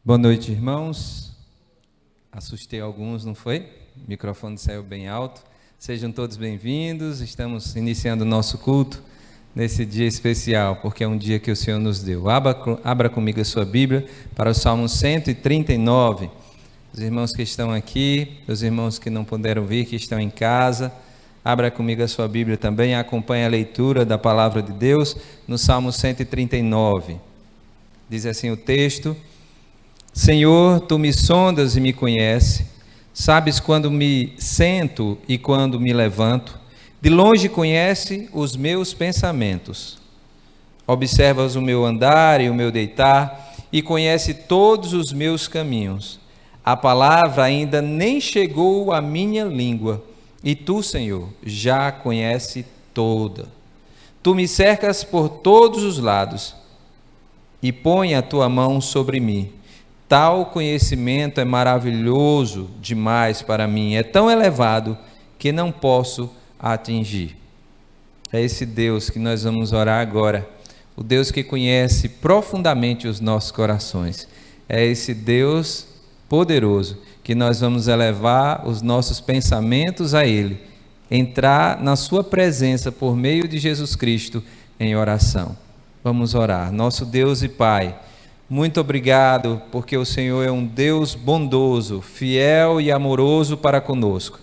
Boa noite, irmãos. Assustei alguns, não foi? O microfone saiu bem alto. Sejam todos bem-vindos. Estamos iniciando o nosso culto nesse dia especial, porque é um dia que o Senhor nos deu. Abra comigo a sua Bíblia para o Salmo 139. Os irmãos que estão aqui, os irmãos que não puderam vir, que estão em casa, abra comigo a sua Bíblia também, acompanhe a leitura da Palavra de Deus no Salmo 139. Diz assim o texto: Senhor, Tu me sondas e me conheces, sabes quando me sento e quando me levanto, de longe conhece os meus pensamentos. Observas o meu andar e o meu deitar, e conhece todos os meus caminhos. A palavra ainda nem chegou à minha língua, e Tu, Senhor, já a conhece toda. Tu me cercas por todos os lados, e põe a Tua mão sobre mim. Tal conhecimento é maravilhoso demais para mim, é tão elevado que não posso atingir. É esse Deus que nós vamos orar agora, o Deus que conhece profundamente os nossos corações. É esse Deus poderoso que nós vamos elevar os nossos pensamentos a Ele, entrar na sua presença por meio de Jesus Cristo em oração. Vamos orar. Nosso Deus e Pai, muito obrigado, porque o Senhor é um Deus bondoso, fiel e amoroso para conosco.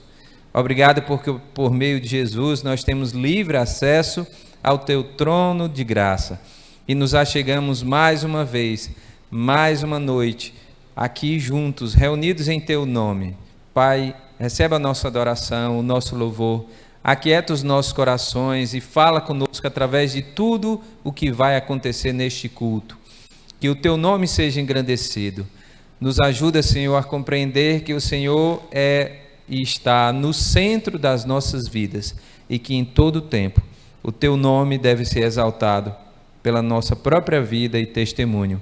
Obrigado porque por meio de Jesus nós temos livre acesso ao Teu trono de graça. E nos achegamos mais uma vez, mais uma noite, aqui juntos, reunidos em Teu nome. Pai, receba a nossa adoração, o nosso louvor, aquieta os nossos corações e fala conosco através de tudo o que vai acontecer neste culto. Que o Teu nome seja engrandecido. Nos ajuda, Senhor, a compreender que o Senhor é e está no centro das nossas vidas e que em todo tempo o Teu nome deve ser exaltado pela nossa própria vida e testemunho.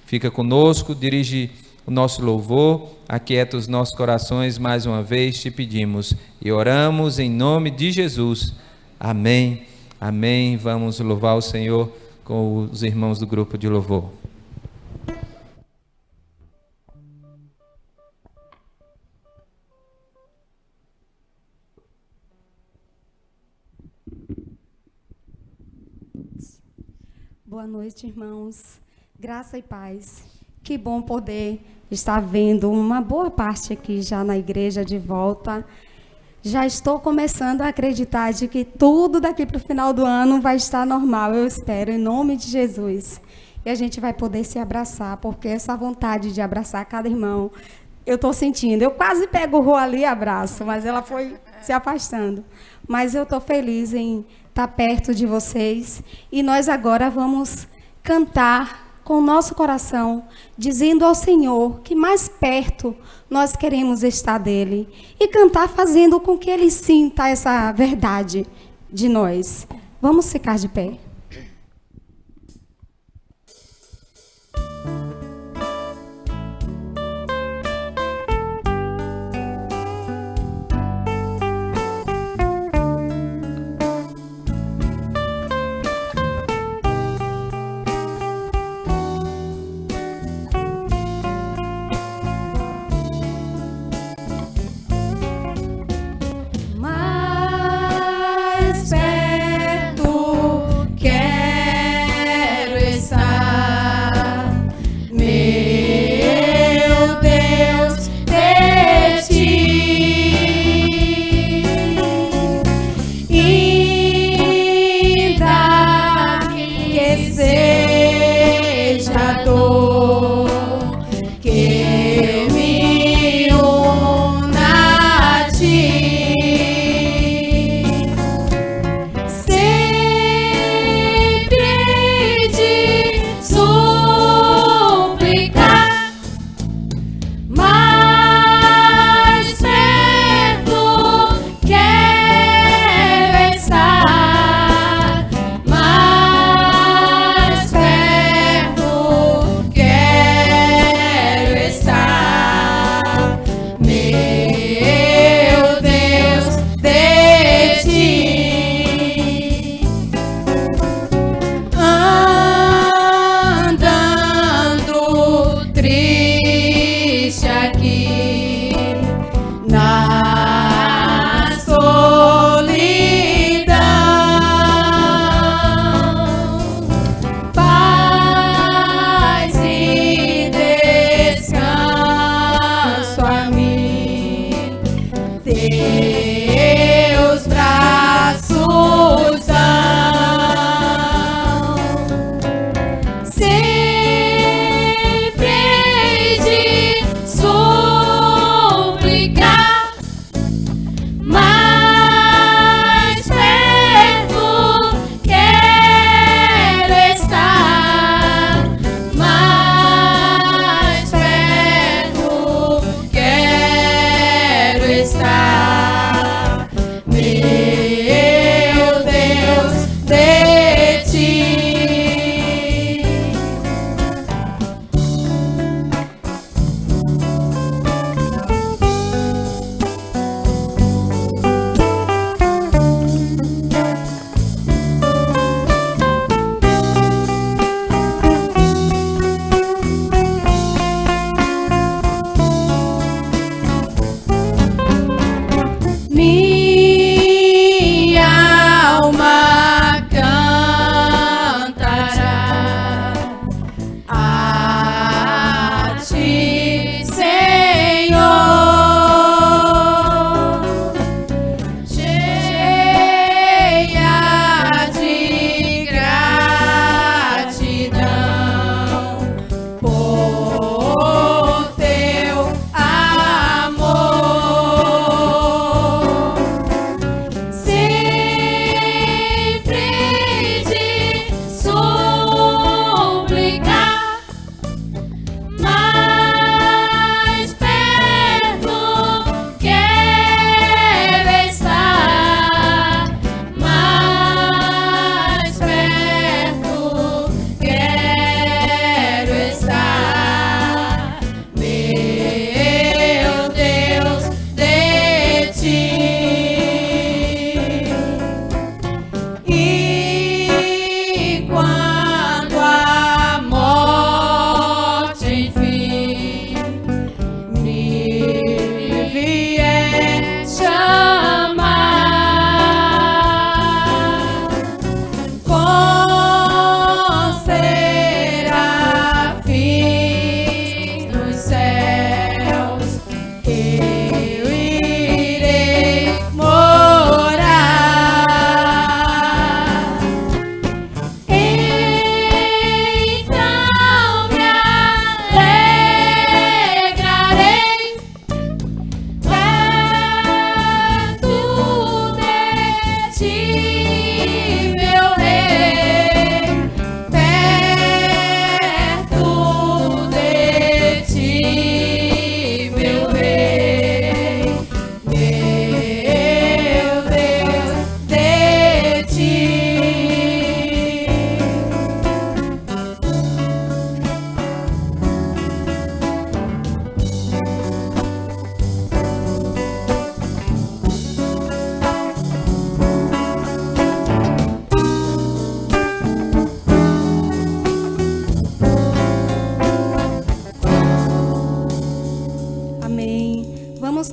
Fica conosco, dirige o nosso louvor, aquieta os nossos corações mais uma vez, te pedimos e oramos em nome de Jesus. Amém. Amém. Vamos louvar o Senhor com os irmãos do grupo de louvor. Boa noite, irmãos. Graça e paz. Que bom poder estar vendo uma boa parte aqui já na igreja de volta. Já estou começando a acreditar de que tudo daqui para o final do ano vai estar normal, eu espero, em nome de Jesus. E a gente vai poder se abraçar, porque essa vontade de abraçar cada irmão, eu estou sentindo. Eu quase pego o Rô ali e abraço, mas ela foi se afastando. Mas eu estou feliz em estar perto de vocês. E nós agora vamos cantar com o nosso coração, dizendo ao Senhor que mais perto nós queremos estar dEle. E cantar fazendo com que Ele sinta essa verdade de nós. Vamos ficar de pé. Que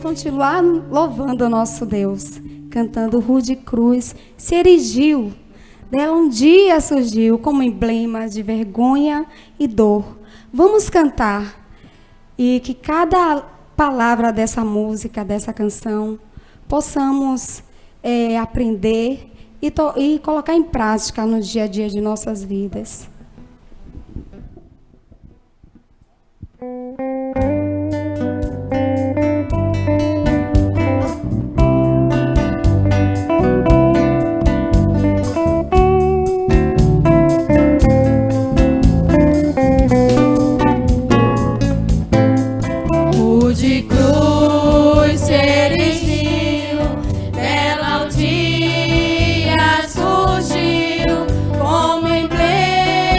continuar louvando o nosso Deus, cantando Rude Cruz se erigiu. Dela um dia surgiu como emblema de vergonha e dor. Vamos cantar e que cada palavra dessa música, dessa canção, possamos aprender e colocar em prática no dia a dia de nossas vidas. Rude cruz se erigiu, dela um dia surgiu como emblema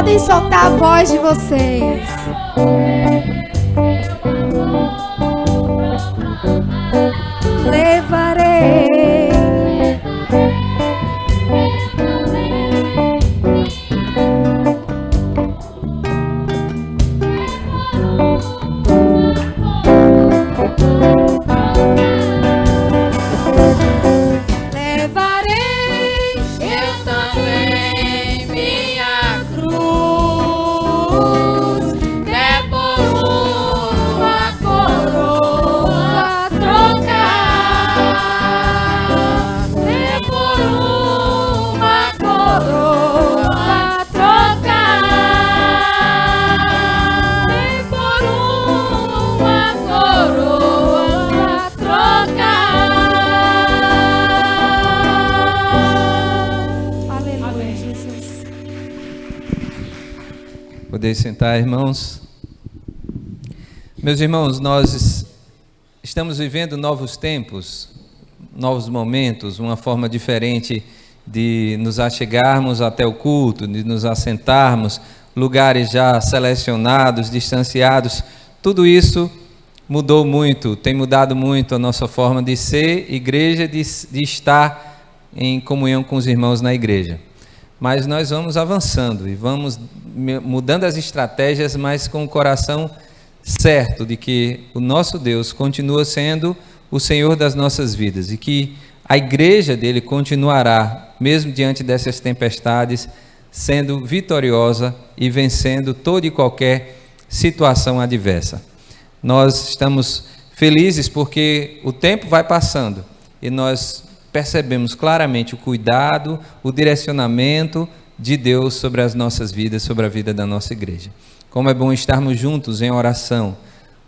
Podem soltar a voz de vocês. Levarei. Poder sentar, irmãos. Meus irmãos, nós estamos vivendo novos tempos, novos momentos, uma forma diferente de nos achegarmos até o culto, de nos assentarmos, lugares já selecionados, distanciados. Tudo isso mudou muito, tem mudado muito a nossa forma de ser igreja, de estar em comunhão com os irmãos na igreja. Mas nós vamos avançando e vamos mudando as estratégias, mas com o coração certo de que o nosso Deus continua sendo o Senhor das nossas vidas e que a igreja dele continuará, mesmo diante dessas tempestades, sendo vitoriosa e vencendo toda e qualquer situação adversa. Nós estamos felizes porque o tempo vai passando e nós percebemos claramente o cuidado, o direcionamento de Deus sobre as nossas vidas, sobre a vida da nossa igreja. Como é bom estarmos juntos em oração,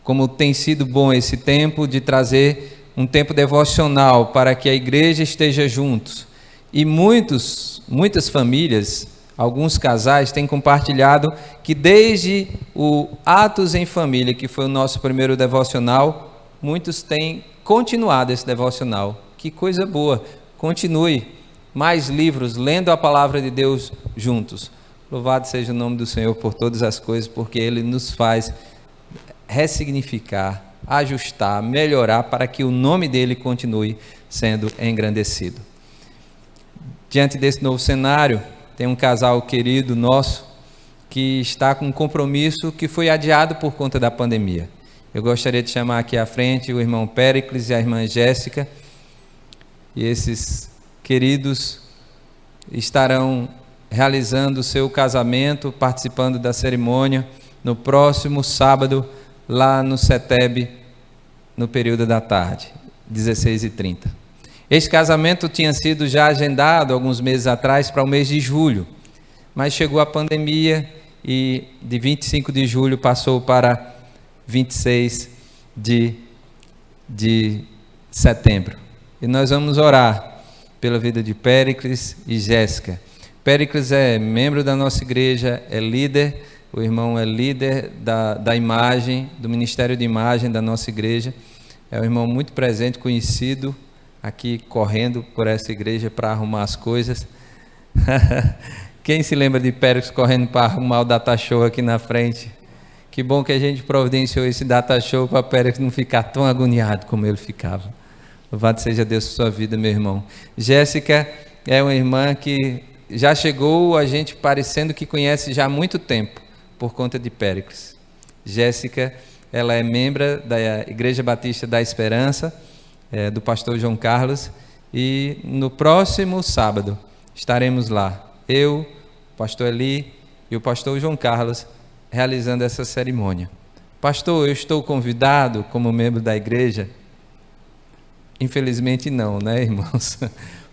como tem sido bom esse tempo de trazer um tempo devocional para que a igreja esteja juntos. E muitas famílias, alguns casais têm compartilhado que desde o Atos em Família, que foi o nosso primeiro devocional, muitos têm continuado esse devocional. Que coisa boa, continue mais livros, lendo a palavra de Deus juntos. Louvado seja o nome do Senhor por todas as coisas, porque Ele nos faz ressignificar, ajustar, melhorar, para que o nome dEle continue sendo engrandecido. Diante desse novo cenário, tem um casal querido nosso, que está com um compromisso que foi adiado por conta da pandemia. Eu gostaria de chamar aqui à frente o irmão Péricles e a irmã Jéssica. E esses queridos estarão realizando o seu casamento, participando da cerimônia, no próximo sábado, lá no CETEB, no período da tarde, 16h30. Este casamento tinha sido já agendado alguns meses atrás para o mês de julho, mas chegou a pandemia e de 25 de julho passou para 26 de setembro. E nós vamos orar pela vida de Péricles e Jéssica. Péricles é membro da nossa igreja, é líder, o irmão é líder da imagem, do Ministério de Imagem da nossa igreja. É um irmão muito presente, conhecido, aqui correndo por essa igreja para arrumar as coisas. Quem se lembra de Péricles correndo para arrumar o data show aqui na frente? Que bom que a gente providenciou esse data show para Péricles não ficar tão agoniado como ele ficava. Louvado seja Deus por sua vida, meu irmão. Jéssica é uma irmã que já chegou a gente parecendo que conhece já há muito tempo, por conta de Péricles. Jéssica, ela é membro da Igreja Batista da Esperança, do pastor João Carlos, e no próximo sábado estaremos lá, eu, o pastor Eli e o pastor João Carlos, realizando essa cerimônia. Pastor, eu estou convidado como membro da igreja? Infelizmente não, né, irmãos?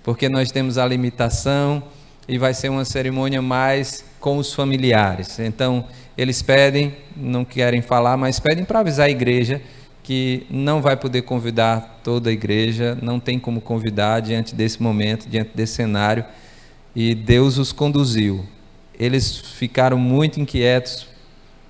Porque nós temos a limitação e vai ser uma cerimônia mais com os familiares. Então, eles pedem, não querem falar, mas pedem para avisar a igreja que não vai poder convidar toda a igreja, não tem como convidar diante desse momento, diante desse cenário, e Deus os conduziu. Eles ficaram muito inquietos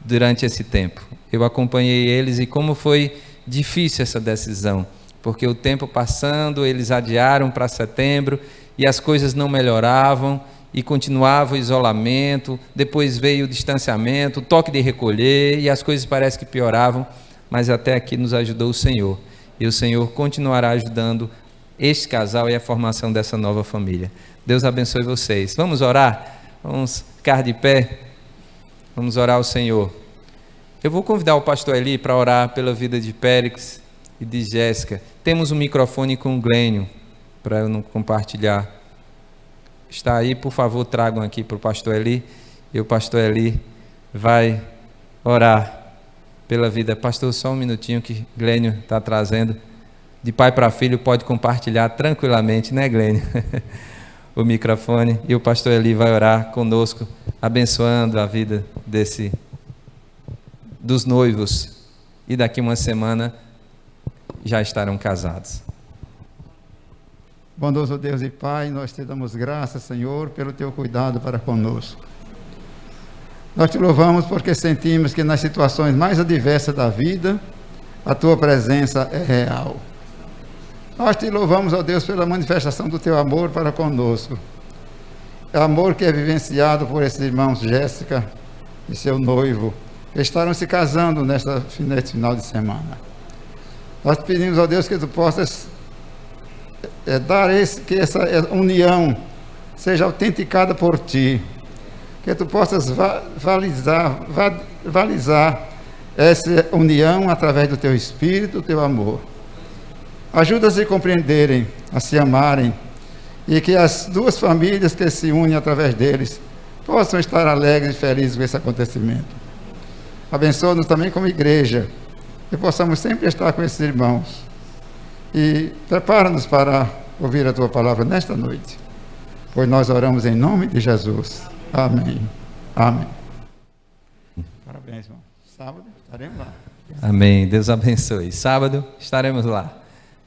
durante esse tempo. Eu acompanhei eles e como foi difícil essa decisão, porque o tempo passando, eles adiaram para setembro e as coisas não melhoravam e continuava o isolamento, depois veio o distanciamento, o toque de recolher, e as coisas parecem que pioravam, mas até aqui nos ajudou o Senhor. E o Senhor continuará ajudando este casal e a formação dessa nova família. Deus abençoe vocês. Vamos orar? Vamos ficar de pé? Vamos orar ao Senhor. Eu vou convidar o pastor Eli para orar pela vida de Périx e de Jéssica. Temos um microfone com o Glênio para eu não compartilhar. Está aí, por favor, tragam aqui para o pastor Eli. E o pastor Eli vai orar pela vida. Pastor, só um minutinho que Glênio está trazendo. De pai para filho, pode compartilhar tranquilamente, né, Glênio? O microfone. E o pastor Eli vai orar conosco, abençoando a vida dos noivos. E daqui uma semana já estarão casados. Bondoso Deus e Pai, nós te damos graças, Senhor, pelo teu cuidado para conosco. Nós te louvamos porque sentimos que nas situações mais adversas da vida, a tua presença é real. Nós te louvamos, ó Deus, pela manifestação do teu amor para conosco. É amor que é vivenciado por esses irmãos Jéssica e seu noivo, que estarão se casando nesse final de semana. Nós te pedimos, ó Deus, que tu possas que essa união seja autenticada por ti, que tu possas valizar essa união através do teu Espírito, do teu amor. Ajuda-os a compreenderem, a se amarem, e que as duas famílias que se unem através deles possam estar alegres e felizes com esse acontecimento. Abençoa-nos também como igreja, que possamos sempre estar com esses irmãos. E prepara-nos para ouvir a tua palavra nesta noite, pois nós oramos em nome de Jesus. Amém. Amém. Parabéns, irmão. Sábado estaremos lá. Amém. Deus abençoe. Sábado estaremos lá.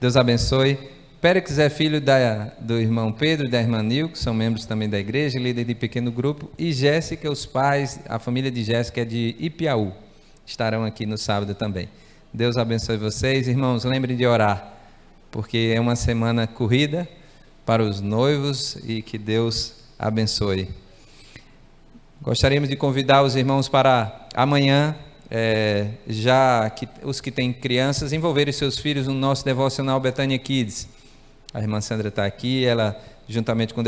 Deus abençoe. Périx é filho do irmão Pedro e da irmã Nil, que são membros também da igreja, líder de pequeno grupo. E Jéssica, os pais, a família de Jéssica é de Ipiaú. Estarão aqui no sábado também. Deus abençoe vocês. Irmãos, lembrem de orar, porque é uma semana corrida para os noivos e que Deus abençoe. Gostaríamos de convidar os irmãos para amanhã, já que os que têm crianças, envolverem seus filhos no nosso devocional Betânia Kids. A irmã Sandra está aqui, ela, juntamente com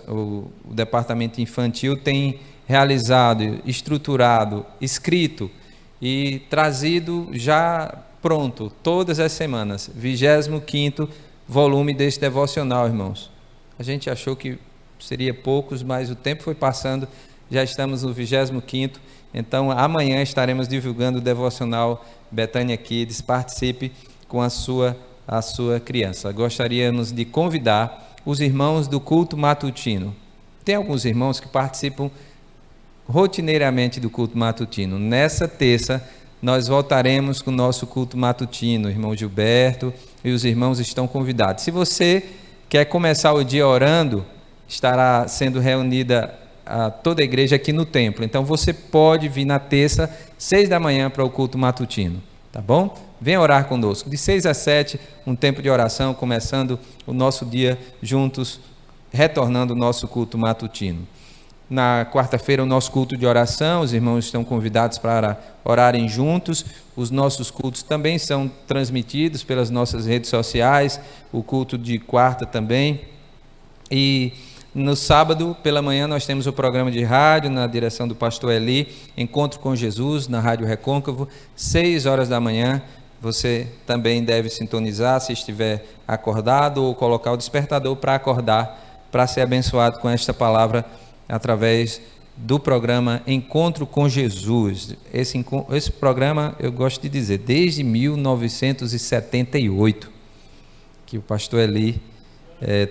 o departamento infantil, tem realizado, estruturado, escrito e trazido já pronto, todas as semanas, 25º volume deste devocional, irmãos. A gente achou que seria poucos, mas o tempo foi passando, já estamos no 25º, então amanhã estaremos divulgando o devocional Betânia Kids. Participe com a sua criança. Gostaríamos de convidar os irmãos do culto matutino. Tem alguns irmãos que participam rotineiramente do culto matutino. Nessa terça, nós voltaremos com o nosso culto matutino. O irmão Gilberto e os irmãos estão convidados. Se você quer começar o dia orando, estará sendo reunida toda a igreja aqui no templo. Então você pode vir na terça, 6 da manhã, para o culto matutino. Tá bom? Venha orar conosco. De 6 às 7, um tempo de oração, começando o nosso dia juntos, retornando o nosso culto matutino. Na quarta-feira, o nosso culto de oração, os irmãos estão convidados para orarem juntos. Os nossos cultos também são transmitidos pelas nossas redes sociais, o culto de quarta também. E no sábado, pela manhã, nós temos o programa de rádio, na direção do pastor Eli, Encontro com Jesus, na Rádio Recôncavo, 6 horas da manhã. Você também deve sintonizar, se estiver acordado, ou colocar o despertador para acordar, para ser abençoado com esta palavra, através do programa Encontro com Jesus. Esse programa, eu gosto de dizer, desde 1978, que o pastor Eli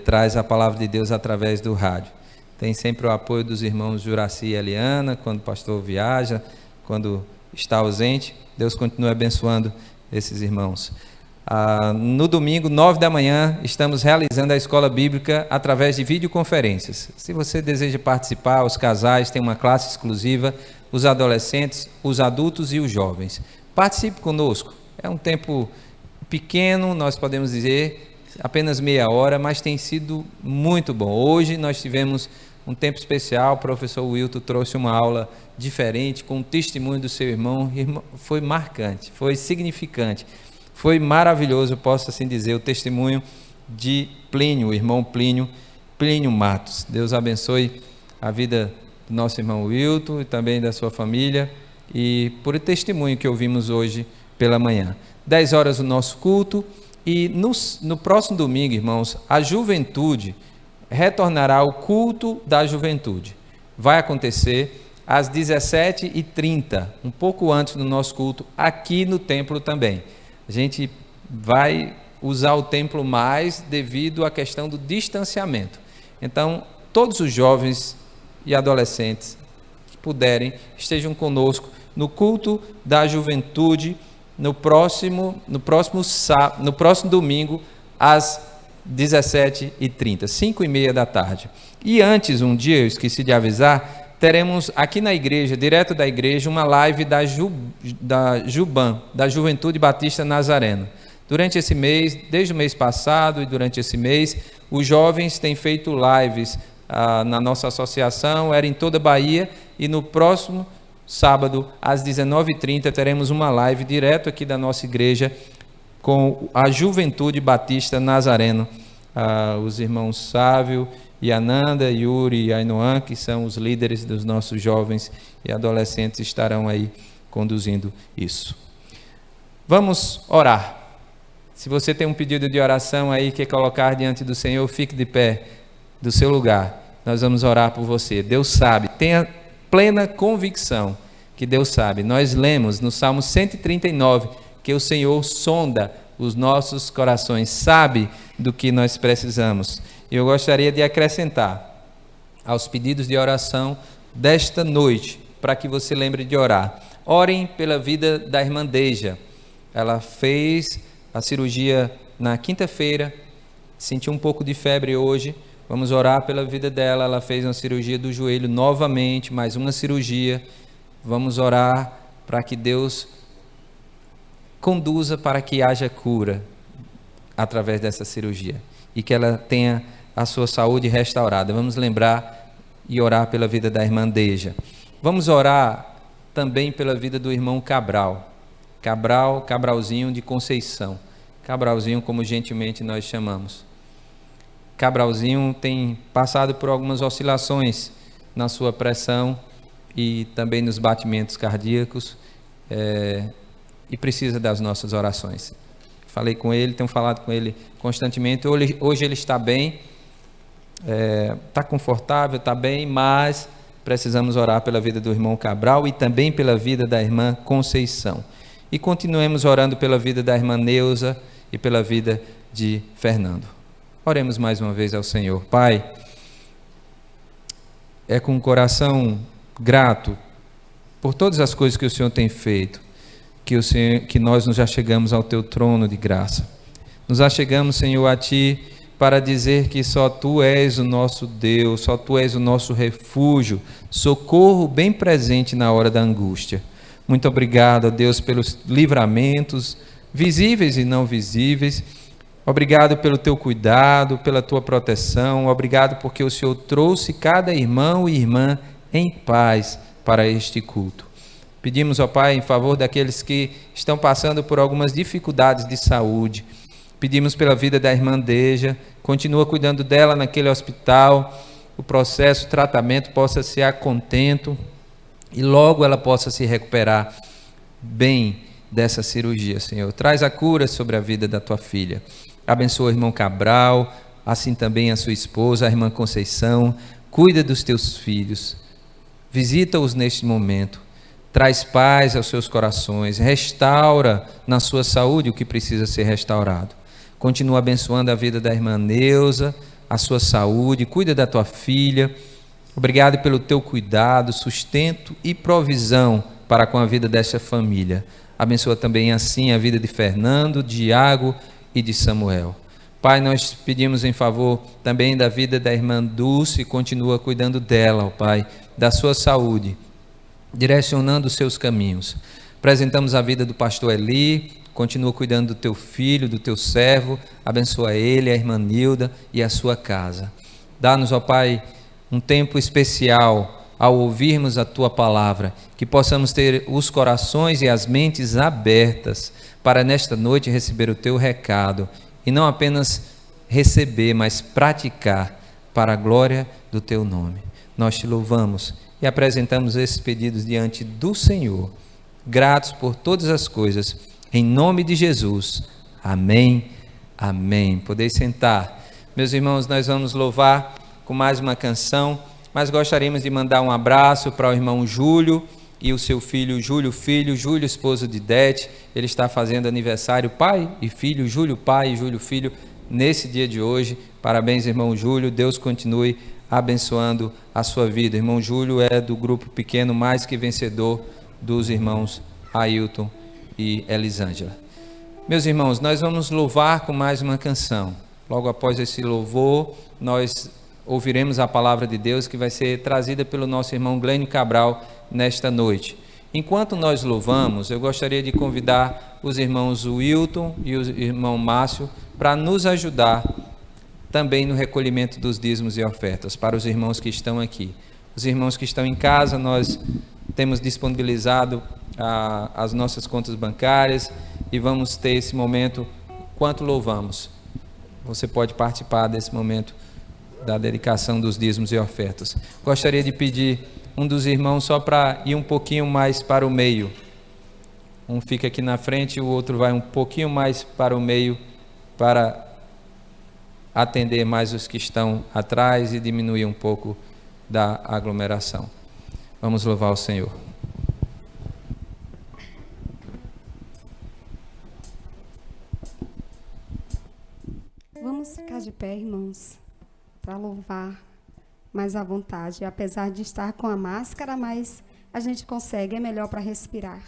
traz a palavra de Deus através do rádio. Tem sempre o apoio dos irmãos Juraci e Eliana, quando o pastor viaja, quando está ausente. Deus continua abençoando esses irmãos. No domingo, 9 da manhã, estamos realizando a escola bíblica através de videoconferências. Se você deseja participar, os casais têm uma classe exclusiva, os adolescentes, os adultos e os jovens. Participe conosco. É um tempo pequeno, nós podemos dizer, apenas meia hora, mas tem sido muito bom. Hoje nós tivemos um tempo especial. O professor Wilton trouxe uma aula diferente, com o testemunho do seu irmão. Foi marcante, foi significante, foi maravilhoso, eu posso assim dizer, o testemunho de Plínio, o irmão Plínio Matos. Deus abençoe a vida do nosso irmão Wilton e também da sua família, e por o testemunho que ouvimos hoje pela manhã. 10 horas o nosso culto, e no próximo domingo, irmãos, a juventude retornará ao culto da juventude. Vai acontecer às 17h30, um pouco antes do nosso culto, aqui no templo também. A gente vai usar o templo mais devido à questão do distanciamento. Então, todos os jovens e adolescentes que puderem, estejam conosco no culto da juventude no próximo domingo às 17h30, 5h30 da tarde. E antes, um dia, eu esqueci de avisar, teremos aqui na igreja, direto da igreja, uma live da Juban, da Juventude Batista Nazarena. Durante esse mês, desde o mês passado e durante esse mês, os jovens têm feito lives na nossa associação, era em toda a Bahia, e no próximo sábado, às 19h30, teremos uma live direto aqui da nossa igreja com a Juventude Batista Nazareno. Os irmãos Sávio e Ananda, Yuri e Ainoan, que são os líderes dos nossos jovens e adolescentes, estarão aí conduzindo isso. Vamos orar. Se você tem um pedido de oração aí, quer colocar diante do Senhor, fique de pé do seu lugar. Nós vamos orar por você. Deus sabe, tenha plena convicção que Deus sabe. Nós lemos no Salmo 139 que o Senhor sonda os nossos corações, sabe do que nós precisamos. E eu gostaria de acrescentar aos pedidos de oração desta noite, para que você lembre de orar. Orem pela vida da irmã Deja. Ela fez a cirurgia na quinta-feira, sentiu um pouco de febre hoje. Vamos orar pela vida dela. Ela fez uma cirurgia do joelho novamente, mais uma cirurgia. Vamos orar para que Deus conduza para que haja cura através dessa cirurgia e que ela tenha a sua saúde restaurada. Vamos lembrar e orar pela vida da irmã Deja. Vamos orar também pela vida do irmão Cabralzinho de Conceição. Cabralzinho, como gentilmente nós chamamos. Cabralzinho tem passado por algumas oscilações na sua pressão e também nos batimentos cardíacos, e precisa das nossas orações. Falei com ele, tenho falado com ele constantemente. Hoje ele está bem, está confortável, está bem, mas precisamos orar pela vida do irmão Cabral e também pela vida da irmã Conceição. E continuemos orando pela vida da irmã Neuza e pela vida de Fernando. Oremos mais uma vez ao Senhor. Pai, é com um coração grato por todas as coisas que o Senhor tem feito, que nós nos achegamos ao Teu trono de graça. Nos achegamos, Senhor, a Ti para dizer que só Tu és o nosso Deus, só Tu és o nosso refúgio, socorro bem presente na hora da angústia. Muito obrigado, ó Deus, pelos livramentos visíveis e não visíveis. Obrigado pelo Teu cuidado, pela Tua proteção. Obrigado porque o Senhor trouxe cada irmão e irmã em paz para este culto. Pedimos, ó Pai, em favor daqueles que estão passando por algumas dificuldades de saúde. Pedimos pela vida da irmã Deja, continua cuidando dela naquele hospital, o processo, o tratamento possa ser a contento e logo ela possa se recuperar bem dessa cirurgia, Senhor. Traz a cura sobre a vida da Tua filha. Abençoa o irmão Cabral, assim também a sua esposa, a irmã Conceição. Cuida dos Teus filhos, visita-os neste momento. Traz paz aos seus corações, restaura na sua saúde o que precisa ser restaurado. Continua abençoando a vida da irmã Neuza, a sua saúde, cuida da tua filha. Obrigado pelo teu cuidado, sustento e provisão para com a vida desta família. Abençoa também assim a vida de Fernando, de Iago e de Samuel. Pai, nós pedimos em favor também da vida da irmã Dulce, continua cuidando dela, ó Pai, da sua saúde, direcionando os seus caminhos. Apresentamos a vida do pastor Eli, continua cuidando do teu filho, do teu servo, abençoa ele, a irmã Nilda e a sua casa. Dá-nos, ó Pai, um tempo especial ao ouvirmos a Tua palavra, que possamos ter os corações e as mentes abertas para nesta noite receber o Teu recado, e não apenas receber, mas praticar para a glória do Teu nome. Nós Te louvamos e apresentamos esses pedidos diante do Senhor, gratos por todas as coisas, em nome de Jesus. Amém, amém. Podeis sentar. Meus irmãos, nós vamos louvar com mais uma canção, mas gostaríamos de mandar um abraço para o irmão Júlio e o seu filho Júlio Filho, Júlio esposo de Dete. Ele está fazendo aniversário, pai e filho, Júlio pai e Júlio filho, nesse dia de hoje. Parabéns, irmão Júlio, Deus continue abençoando a sua vida. Irmão Júlio é do grupo pequeno Mais Que Vencedor dos irmãos Ailton e Elisângela. Meus irmãos, nós vamos louvar com mais uma canção. Logo após esse louvor, nós ouviremos a palavra de Deus que vai ser trazida pelo nosso irmão Glênio Cabral nesta noite. Enquanto nós louvamos, eu gostaria de convidar os irmãos Wilton e o irmão Márcio para nos ajudar também no recolhimento dos dízimos e ofertas para os irmãos que estão aqui. Os irmãos que estão em casa, nós temos disponibilizado as nossas contas bancárias e vamos ter esse momento enquanto louvamos. Você pode participar desse momento da dedicação dos dízimos e ofertas. Gostaria de pedir um dos irmãos só para ir um pouquinho mais para o meio. Um fica aqui na frente, o outro vai um pouquinho mais para o meio para atender mais os que estão atrás e diminuir um pouco da aglomeração. Vamos louvar o Senhor. Vamos ficar de pé, irmãos, para louvar mais à vontade. Apesar de estar com a máscara, mas a gente consegue, é melhor para respirar.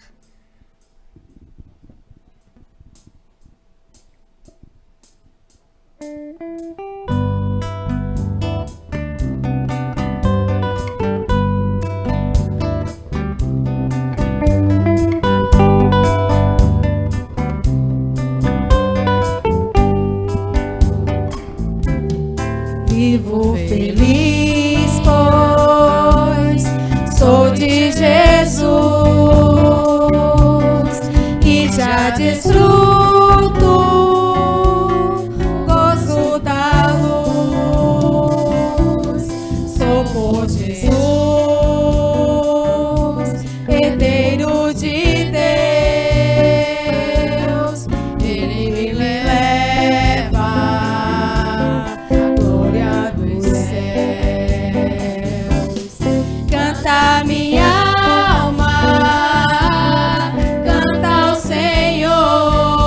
Vivo feliz, pois sou de Jesus e já desfruto gozo da luz. Sou por Jesus, herdeiro de Deus, Ele me leva à glória dos céus. Canta minha alma, canta ao Senhor.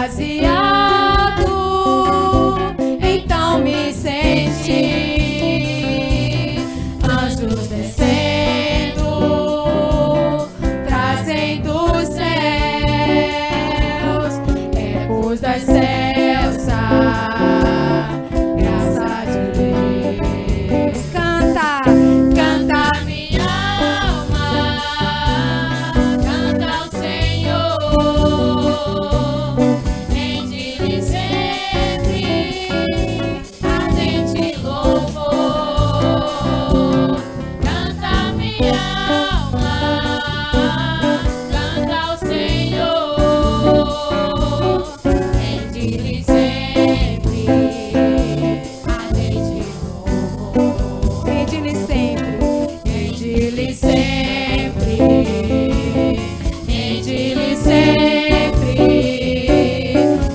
extasiado, então me senti anjos descendo, trazendo os céus, ecos das céus, graça de Deus. Canta, Canta minha alma, canta ao Senhor, rende-lhe sempre ardente louvor. Canta minha alma, canta ao Senhor, rende-lhe sempre ardente louvor. rende-lhe sempre. Rende-lhe sempre, rende-lhe sempre,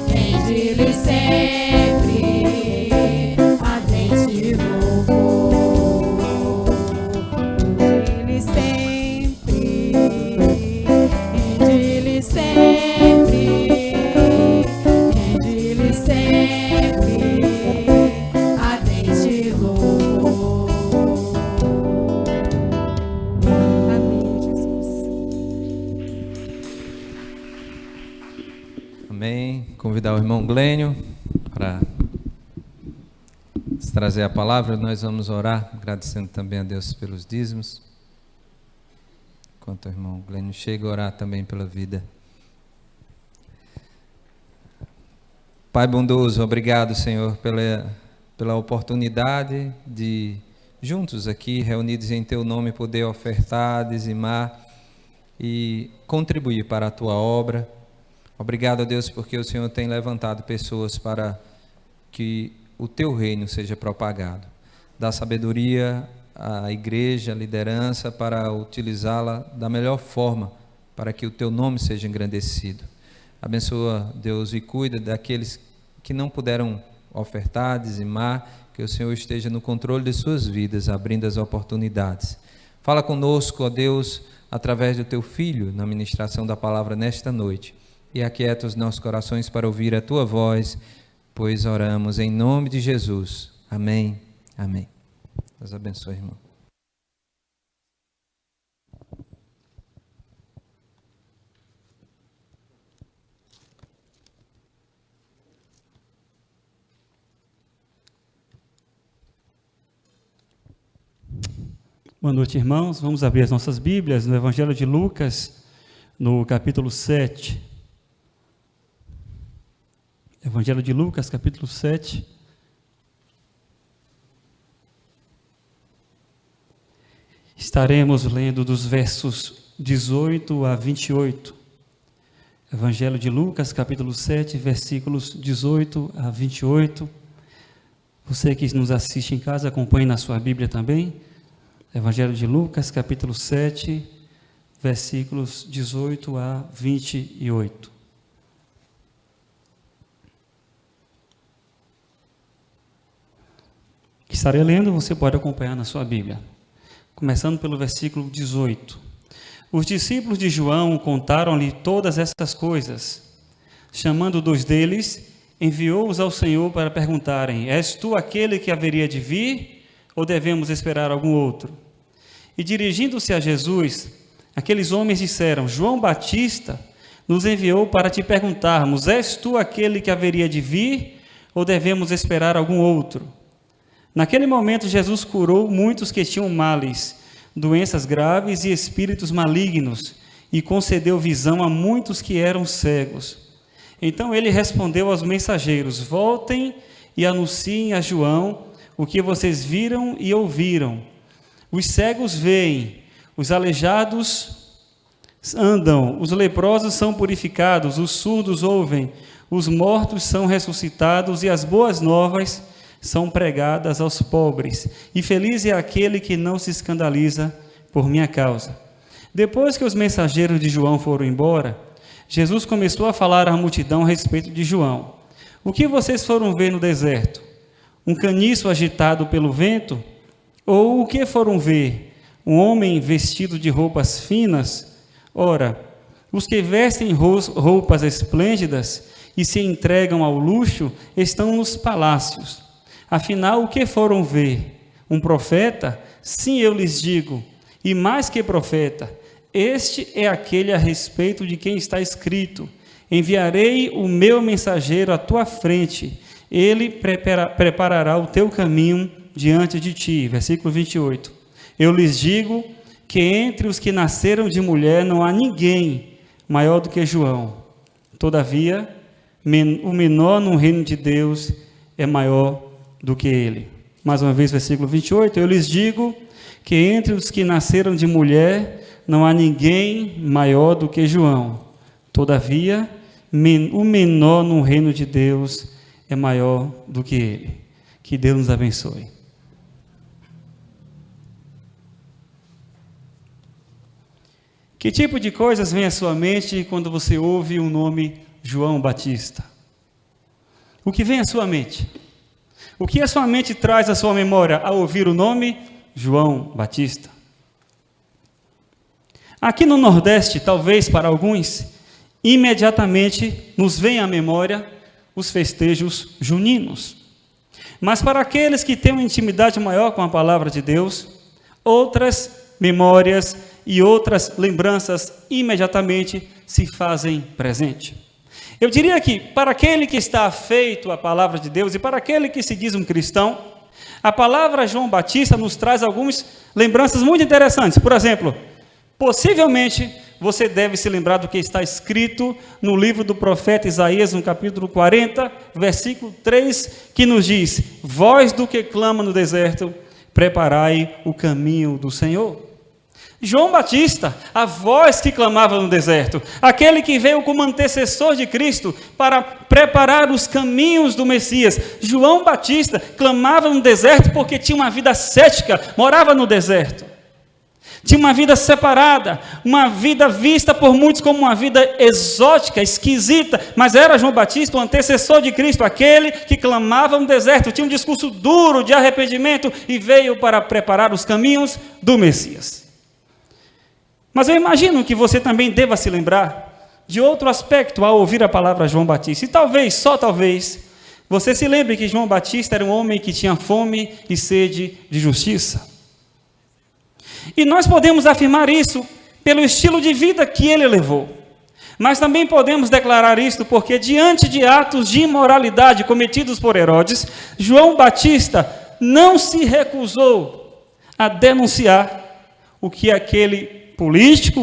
rende-lhe sempre, ardente louvor. Rende-lhe sempre. Rende-lhe sempre, rende-lhe sempre, ardente louvor. Amém, Jesus. Amém. Convidar o irmão Glênio para nos trazer a palavra. Nós vamos orar, agradecendo também a Deus pelos dízimos. Enquanto o irmão Glênio chega, orar também pela vida. Pai bondoso, obrigado, Senhor, pela oportunidade de, juntos aqui, reunidos em Teu nome, poder ofertar, dizimar e contribuir para a Tua obra. Obrigado, Deus, porque o Senhor tem levantado pessoas para que o Teu reino seja propagado. Dá sabedoria à igreja, à liderança, para utilizá-la da melhor forma, para que o Teu nome seja engrandecido. Abençoa, Deus, e cuida daqueles que não puderam ofertar, dizimar, que o Senhor esteja no controle de suas vidas, abrindo as oportunidades. Fala conosco, ó Deus, através do Teu Filho, na ministração da palavra nesta noite, e aquieta os nossos corações para ouvir a Tua voz, pois oramos em nome de Jesus. Amém. Amém. Deus abençoe, irmão. Boa noite, irmãos. Vamos abrir as nossas Bíblias no Evangelho de Lucas, no capítulo 7. Evangelho de Lucas, capítulo 7. Estaremos lendo dos versos 18 a 28. Evangelho de Lucas, capítulo 7, versículos 18 a 28. Você que nos assiste em casa, acompanhe na sua Bíblia também. Evangelho de Lucas, capítulo 7, versículos 18 a 28. Que estarei lendo, você pode acompanhar na sua Bíblia. Começando pelo versículo 18. Os discípulos de João contaram-lhe todas essas coisas. Chamando 2 deles, enviou-os ao Senhor para perguntarem: És tu aquele que haveria de vir, ou devemos esperar algum outro? E dirigindo-se a Jesus, aqueles homens disseram: João Batista nos enviou para te perguntarmos: És tu aquele que haveria de vir, ou devemos esperar algum outro? Naquele momento Jesus curou muitos que tinham males, doenças graves e espíritos malignos, e concedeu visão a muitos que eram cegos. Então ele respondeu aos mensageiros: Voltem e anunciem a João o que vocês viram e ouviram. Os cegos veem, os aleijados andam, os leprosos são purificados, os surdos ouvem, os mortos são ressuscitados e as boas novas são pregadas aos pobres. E feliz é aquele que não se escandaliza por minha causa. Depois que os mensageiros de João foram embora, Jesus começou a falar à multidão a respeito de João. O que vocês foram ver no deserto? Um caniço agitado pelo vento? Ou o que foram ver? Um homem vestido de roupas finas? Ora, os que vestem roupas esplêndidas e se entregam ao luxo estão nos palácios. Afinal, o que foram ver? Um profeta? Sim, eu lhes digo, e mais que profeta, este é aquele a respeito de quem está escrito: enviarei o meu mensageiro à tua frente, ele preparará o teu caminho diante de ti. Versículo 28. Eu lhes digo que entre os que nasceram de mulher não há ninguém maior do que João. Todavia, o menor no reino de Deus é maior do que ele. Mais uma vez, versículo 28. Eu lhes digo que entre os que nasceram de mulher não há ninguém maior do que João. Todavia, o menor no reino de Deus é maior do que ele. Que Deus nos abençoe. Que tipo de coisas vem à sua mente quando você ouve o nome João Batista? O que vem à sua mente? O que a sua mente traz à sua memória ao ouvir o nome João Batista? Aqui no Nordeste, talvez para alguns, imediatamente nos vem à memória os festejos juninos. Mas para aqueles que têm uma intimidade maior com a palavra de Deus, outras memórias e outras lembranças imediatamente se fazem presente. Eu diria que para aquele que está afeito à palavra de Deus e para aquele que se diz um cristão, a palavra João Batista nos traz algumas lembranças muito interessantes. Por exemplo, possivelmente você deve se lembrar do que está escrito no livro do profeta Isaías, no capítulo 40, versículo 3, que nos diz: voz do que clama no deserto, preparai o caminho do Senhor. João Batista, a voz que clamava no deserto, aquele que veio como antecessor de Cristo para preparar os caminhos do Messias. João Batista clamava no deserto porque tinha uma vida cética, morava no deserto. Tinha uma vida separada, uma vida vista por muitos como uma vida exótica, esquisita, mas era João Batista, o antecessor de Cristo, aquele que clamava no deserto, tinha um discurso duro de arrependimento e veio para preparar os caminhos do Messias. Mas eu imagino que você também deva se lembrar de outro aspecto ao ouvir a palavra João Batista. E talvez, só talvez, você se lembre que João Batista era um homem que tinha fome e sede de justiça. E nós podemos afirmar isso pelo estilo de vida que ele levou. Mas também podemos declarar isto porque, diante de atos de imoralidade cometidos por Herodes, João Batista não se recusou a denunciar o que aquele político,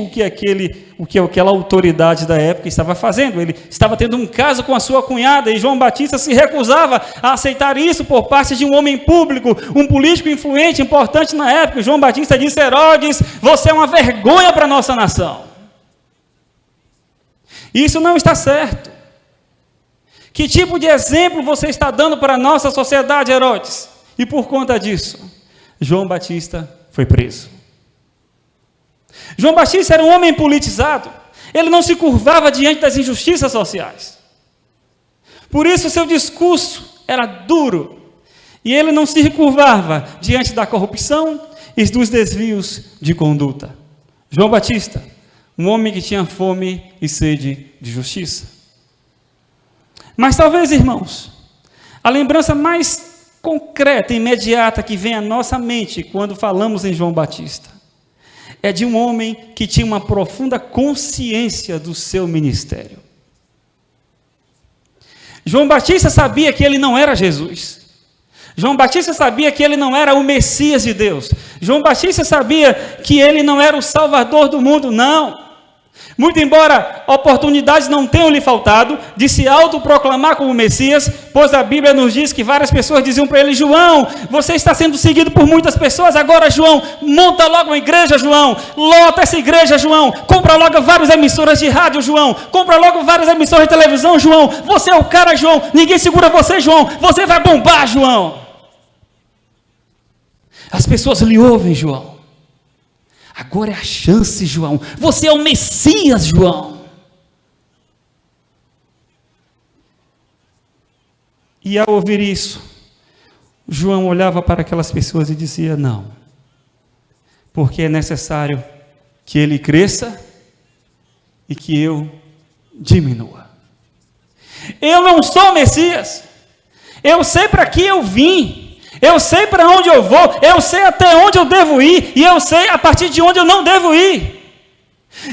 o que aquela autoridade da época estava fazendo. Ele estava tendo um caso com a sua cunhada e João Batista se recusava a aceitar isso por parte de um homem público, um político influente, importante na época. João Batista disse: Herodes, você é uma vergonha para a nossa nação. Isso não está certo. Que tipo de exemplo você está dando para a nossa sociedade, Herodes? E por conta disso, João Batista foi preso. João Batista era um homem politizado. Ele não se curvava diante das injustiças sociais. Por isso seu discurso era duro. E ele não se curvava diante da corrupção e dos desvios de conduta. João Batista, um homem que tinha fome e sede de justiça. Mas talvez, irmãos, a lembrança mais concreta e imediata que vem à nossa mente quando falamos em João Batista é de um homem que tinha uma profunda consciência do seu ministério. João Batista sabia que ele não era Jesus. João Batista sabia que ele não era o Messias de Deus. João Batista sabia que ele não era o Salvador do mundo, não. Muito embora oportunidades não tenham lhe faltado de se autoproclamar como Messias, pois a Bíblia nos diz que várias pessoas diziam para ele: João, você está sendo seguido por muitas pessoas, agora João, monta logo uma igreja, João, lota essa igreja, João, compra logo várias emissoras de rádio, João, compra logo várias emissoras de televisão, João, você é o cara, João, ninguém segura você, João, você vai bombar, João. As pessoas lhe ouvem, João. Agora é a chance, João. Você é o Messias, João. E ao ouvir isso, João olhava para aquelas pessoas e dizia: não, porque é necessário que ele cresça e que eu diminua. Eu não sou o Messias. Eu sei para que eu vim. Eu sei para onde eu vou. Eu sei até onde eu devo ir. E eu sei a partir de onde eu não devo ir.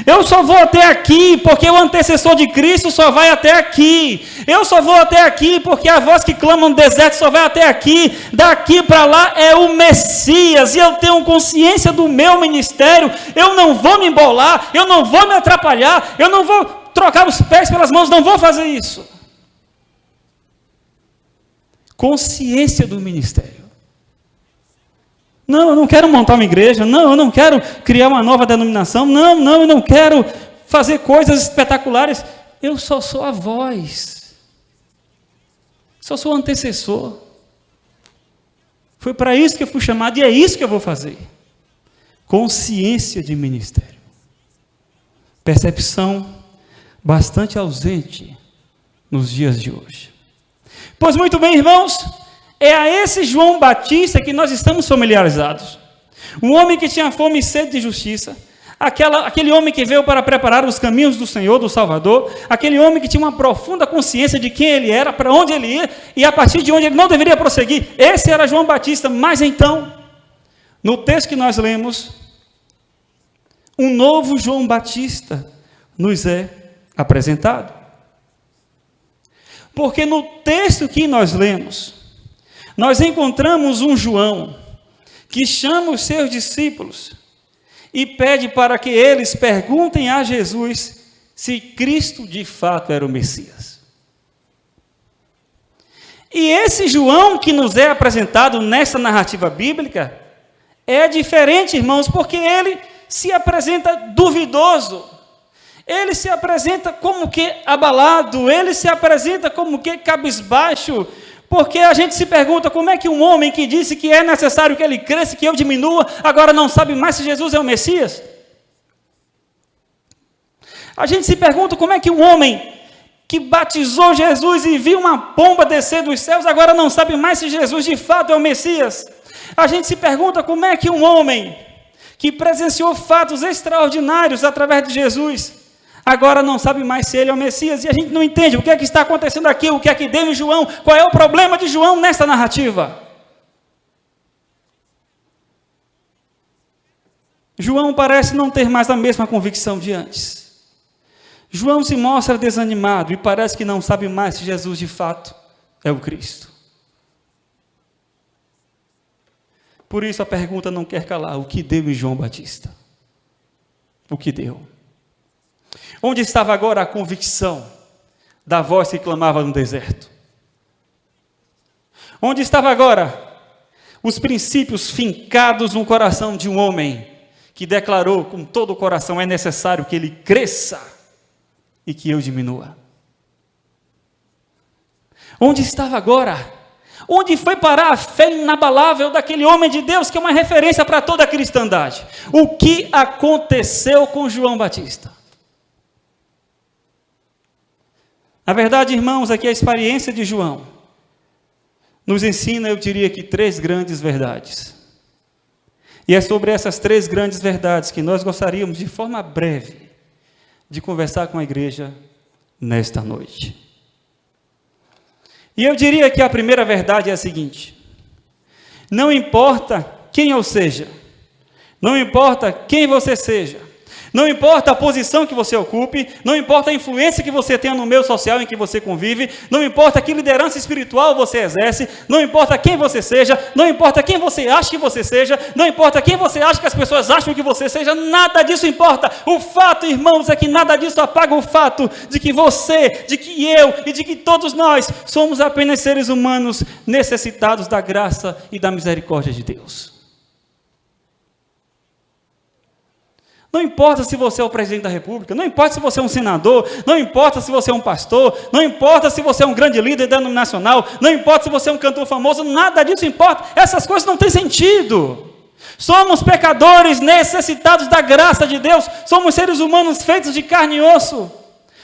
Eu só vou até aqui porque o antecessor de Cristo só vai até aqui. Eu só vou até aqui porque a voz que clama no deserto só vai até aqui. Daqui para lá é o Messias. E eu tenho consciência do meu ministério. Eu não vou me embolar. Eu não vou me atrapalhar. Eu não vou trocar os pés pelas mãos. Não vou fazer isso. Consciência do ministério. Não, eu não quero montar uma igreja. Não, eu não quero criar uma nova denominação. Não, eu não quero fazer coisas espetaculares. Eu só sou a voz. Só sou o antecessor. Foi para isso que eu fui chamado e é isso que eu vou fazer. Consciência de ministério. Percepção bastante ausente nos dias de hoje. Pois muito bem, irmãos, é a esse João Batista que nós estamos familiarizados. Um homem que tinha fome e sede de justiça, aquele homem que veio para preparar os caminhos do Senhor, do Salvador, aquele homem que tinha uma profunda consciência de quem ele era, para onde ele ia, e a partir de onde ele não deveria prosseguir. Esse era João Batista. Mas então, no texto que nós lemos, um novo João Batista nos é apresentado. Porque no texto que nós lemos, nós encontramos um João que chama os seus discípulos e pede para que eles perguntem a Jesus se Cristo de fato era o Messias. E esse João que nos é apresentado nessa narrativa bíblica é diferente, irmãos, porque ele se apresenta duvidoso. Ele se apresenta como que abalado, ele se apresenta como que cabisbaixo, porque a gente se pergunta como é que um homem que disse que é necessário que ele cresça, que eu diminua, agora não sabe mais se Jesus é o Messias? A gente se pergunta como é que um homem que batizou Jesus e viu uma pomba descer dos céus, agora não sabe mais se Jesus de fato é o Messias? A gente se pergunta como é que um homem que presenciou fatos extraordinários através de Jesus, agora não sabe mais se ele é o Messias, e a gente não entende o que é que está acontecendo aqui, o que é que deu em João, qual é o problema de João nessa narrativa. João parece não ter mais a mesma convicção de antes. João se mostra desanimado e parece que não sabe mais se Jesus de fato é o Cristo. Por isso a pergunta não quer calar: o que deu em João Batista? O que deu? Onde estava agora a convicção da voz que clamava no deserto? Onde estava agora os princípios fincados no coração de um homem que declarou com todo o coração: é necessário que ele cresça e que eu diminua? Onde estava agora? Onde foi parar a fé inabalável daquele homem de Deus que é uma referência para toda a cristandade? O que aconteceu com João Batista? Na verdade, irmãos, aqui a experiência de João nos ensina, eu diria que, 3 grandes verdades. E é sobre essas 3 grandes verdades que nós gostaríamos, de forma breve, de conversar com a igreja nesta noite. E eu diria que a primeira verdade é a seguinte: não importa quem eu seja, não importa quem você seja, não importa a posição que você ocupe, não importa a influência que você tenha no meio social em que você convive, não importa que liderança espiritual você exerce, não importa quem você seja, não importa quem você acha que você seja, não importa quem você acha que as pessoas acham que você seja, nada disso importa. O fato, irmãos, é que nada disso apaga o fato de que você, de que eu e de que todos nós somos apenas seres humanos necessitados da graça e da misericórdia de Deus. Não importa se você é o presidente da república, não importa se você é um senador, não importa se você é um pastor, não importa se você é um grande líder denominacional, não importa se você é um cantor famoso, nada disso importa. Essas coisas não têm sentido. Somos pecadores necessitados da graça de Deus, somos seres humanos feitos de carne e osso,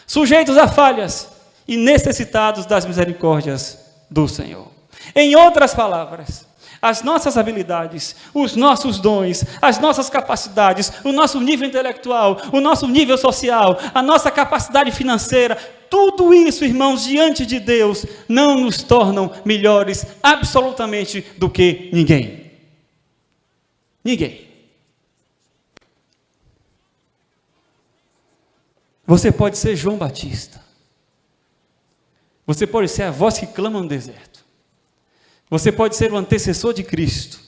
sujeitos a falhas e necessitados das misericórdias do Senhor. Em outras palavras, As nossas habilidades, os nossos dons, as nossas capacidades, o nosso nível intelectual, o nosso nível social, a nossa capacidade financeira, tudo isso, irmãos, diante de Deus, não nos tornam melhores absolutamente do que ninguém. Ninguém. Você pode ser João Batista. Você pode ser a voz que clama no deserto. Você pode ser o antecessor de Cristo,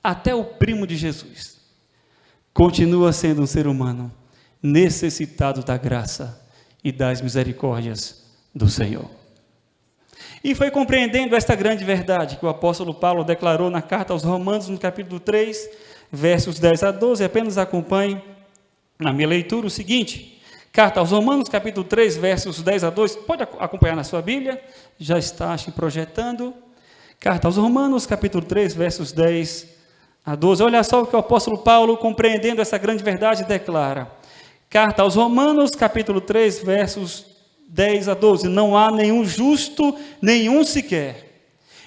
até o primo de Jesus. Continua sendo um ser humano necessitado da graça e das misericórdias do Senhor. E foi compreendendo esta grande verdade que o apóstolo Paulo declarou na carta aos Romanos, no capítulo 3, versos 10 a 12. Apenas acompanhe na minha leitura o seguinte: carta aos Romanos, capítulo 3, versos 10 a 12. Pode acompanhar na sua Bíblia, já está, acho, projetando. Carta aos Romanos, capítulo 3, versos 10 a 12. Olha só o que o apóstolo Paulo, compreendendo essa grande verdade, declara. Carta aos Romanos, capítulo 3, versos 10 a 12. Não há nenhum justo, nenhum sequer.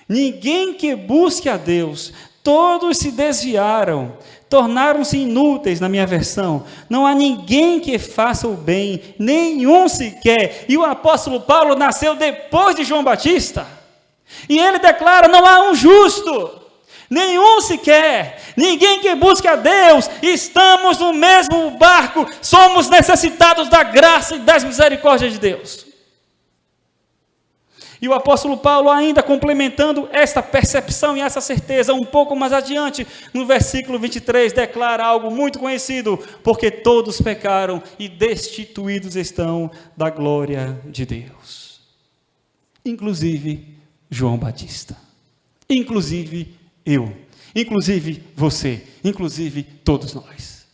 Ninguém que busque a Deus. Todos se desviaram, tornaram-se inúteis, na minha versão. Não há ninguém que faça o bem, nenhum sequer. E o apóstolo Paulo nasceu depois de João Batista. E ele declara: não há um justo, nenhum sequer, ninguém que busque a Deus. Estamos no mesmo barco, somos necessitados da graça e das misericórdias de Deus. E o apóstolo Paulo, ainda complementando esta percepção e essa certeza, um pouco mais adiante, no versículo 23, declara algo muito conhecido: porque todos pecaram e destituídos estão da glória de Deus. Inclusive João Batista, inclusive eu, inclusive você, inclusive todos nós.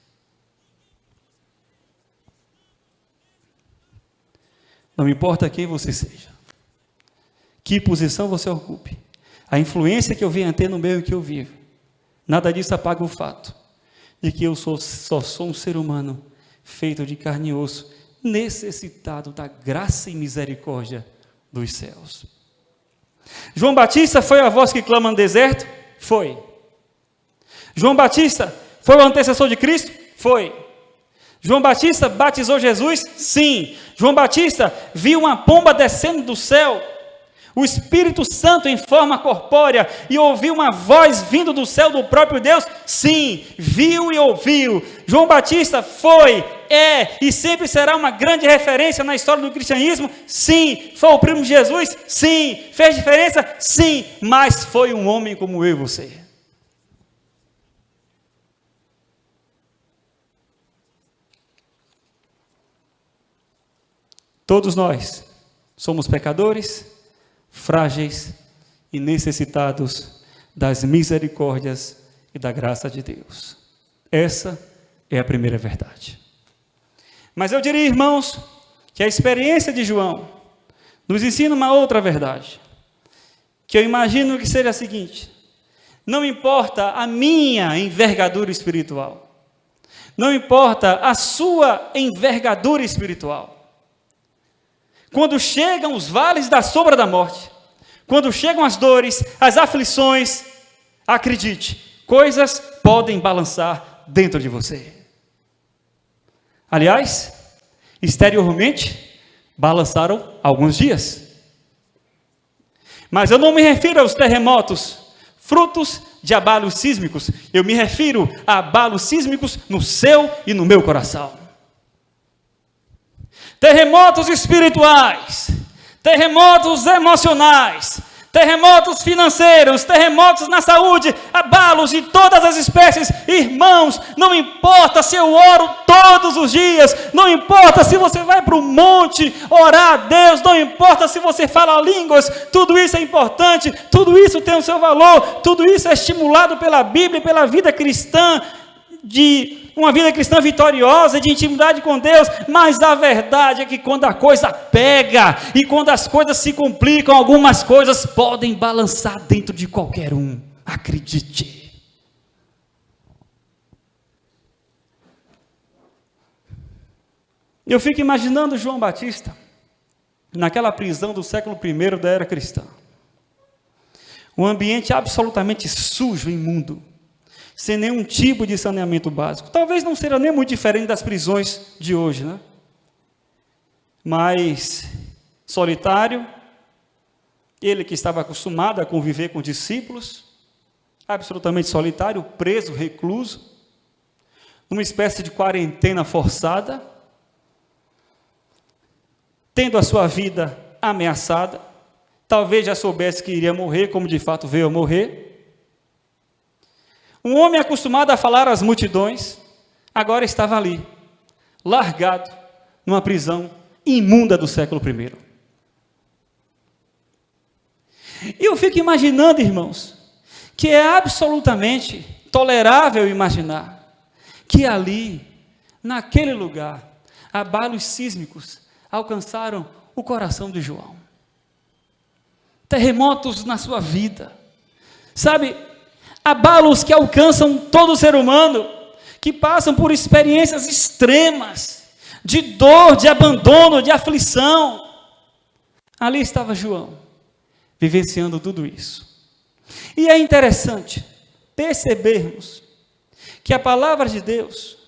Não importa quem você seja, que posição você ocupe, a influência que eu venha a ter no meio em que eu vivo, nada disso apaga o fato de que eu só sou um ser humano feito de carne e osso, necessitado da graça e misericórdia dos céus. João Batista foi a voz que clama no deserto? Foi. João Batista foi o antecessor de Cristo? Foi. João Batista batizou Jesus? Sim. João Batista viu uma pomba descendo do céu, o Espírito Santo em forma corpórea, e ouviu uma voz vindo do céu do próprio Deus? Sim, viu e ouviu. João Batista foi, é e sempre será uma grande referência na história do cristianismo? Sim. Foi o primo de Jesus? Sim. Fez diferença? Sim. Mas foi um homem como eu e você. Todos nós somos pecadores, frágeis e necessitados das misericórdias e da graça de Deus. Essa é a primeira verdade. Mas eu diria, irmãos, que a experiência de João nos ensina uma outra verdade, que eu imagino que seja a seguinte: não importa a minha envergadura espiritual, não importa a sua envergadura espiritual, quando chegam os vales da sombra da morte, quando chegam as dores, as aflições, acredite, coisas podem balançar dentro de você. Aliás, exteriormente, balançaram alguns dias. Mas eu não me refiro aos terremotos, frutos de abalos sísmicos. Eu me refiro a abalos sísmicos no seu e no meu coração. Terremotos espirituais, terremotos emocionais, terremotos financeiros, terremotos na saúde, abalos de todas as espécies. Irmãos, não importa se eu oro todos os dias, não importa se você vai para o monte orar a Deus, não importa se você fala línguas, tudo isso é importante, tudo isso tem o seu valor, tudo isso é estimulado pela Bíblia, pela vida cristã, de uma vida cristã vitoriosa, de intimidade com Deus. Mas a verdade é que quando a coisa pega e quando as coisas se complicam, algumas coisas podem balançar dentro de qualquer um, acredite. Eu fico imaginando João Batista naquela prisão do século I da era cristã, Um ambiente absolutamente sujo, imundo, sem nenhum tipo de saneamento básico. Talvez não seja nem muito diferente das prisões de hoje, né? Mas solitário, ele que estava acostumado a conviver com discípulos, absolutamente solitário, preso, recluso, numa espécie de quarentena forçada, tendo a sua vida ameaçada, talvez já soubesse que iria morrer, como de fato veio a morrer. Um homem acostumado a falar às multidões, agora estava ali, largado, numa prisão imunda do século I. E eu fico imaginando, irmãos, que é absolutamente tolerável imaginar que ali, naquele lugar, abalos sísmicos alcançaram o coração de João. Terremotos na sua vida, sabe, abalos que alcançam todo ser humano, que passam por experiências extremas, de dor, de abandono, de aflição. Ali estava João, vivenciando tudo isso. E é interessante percebermos que a palavra de Deus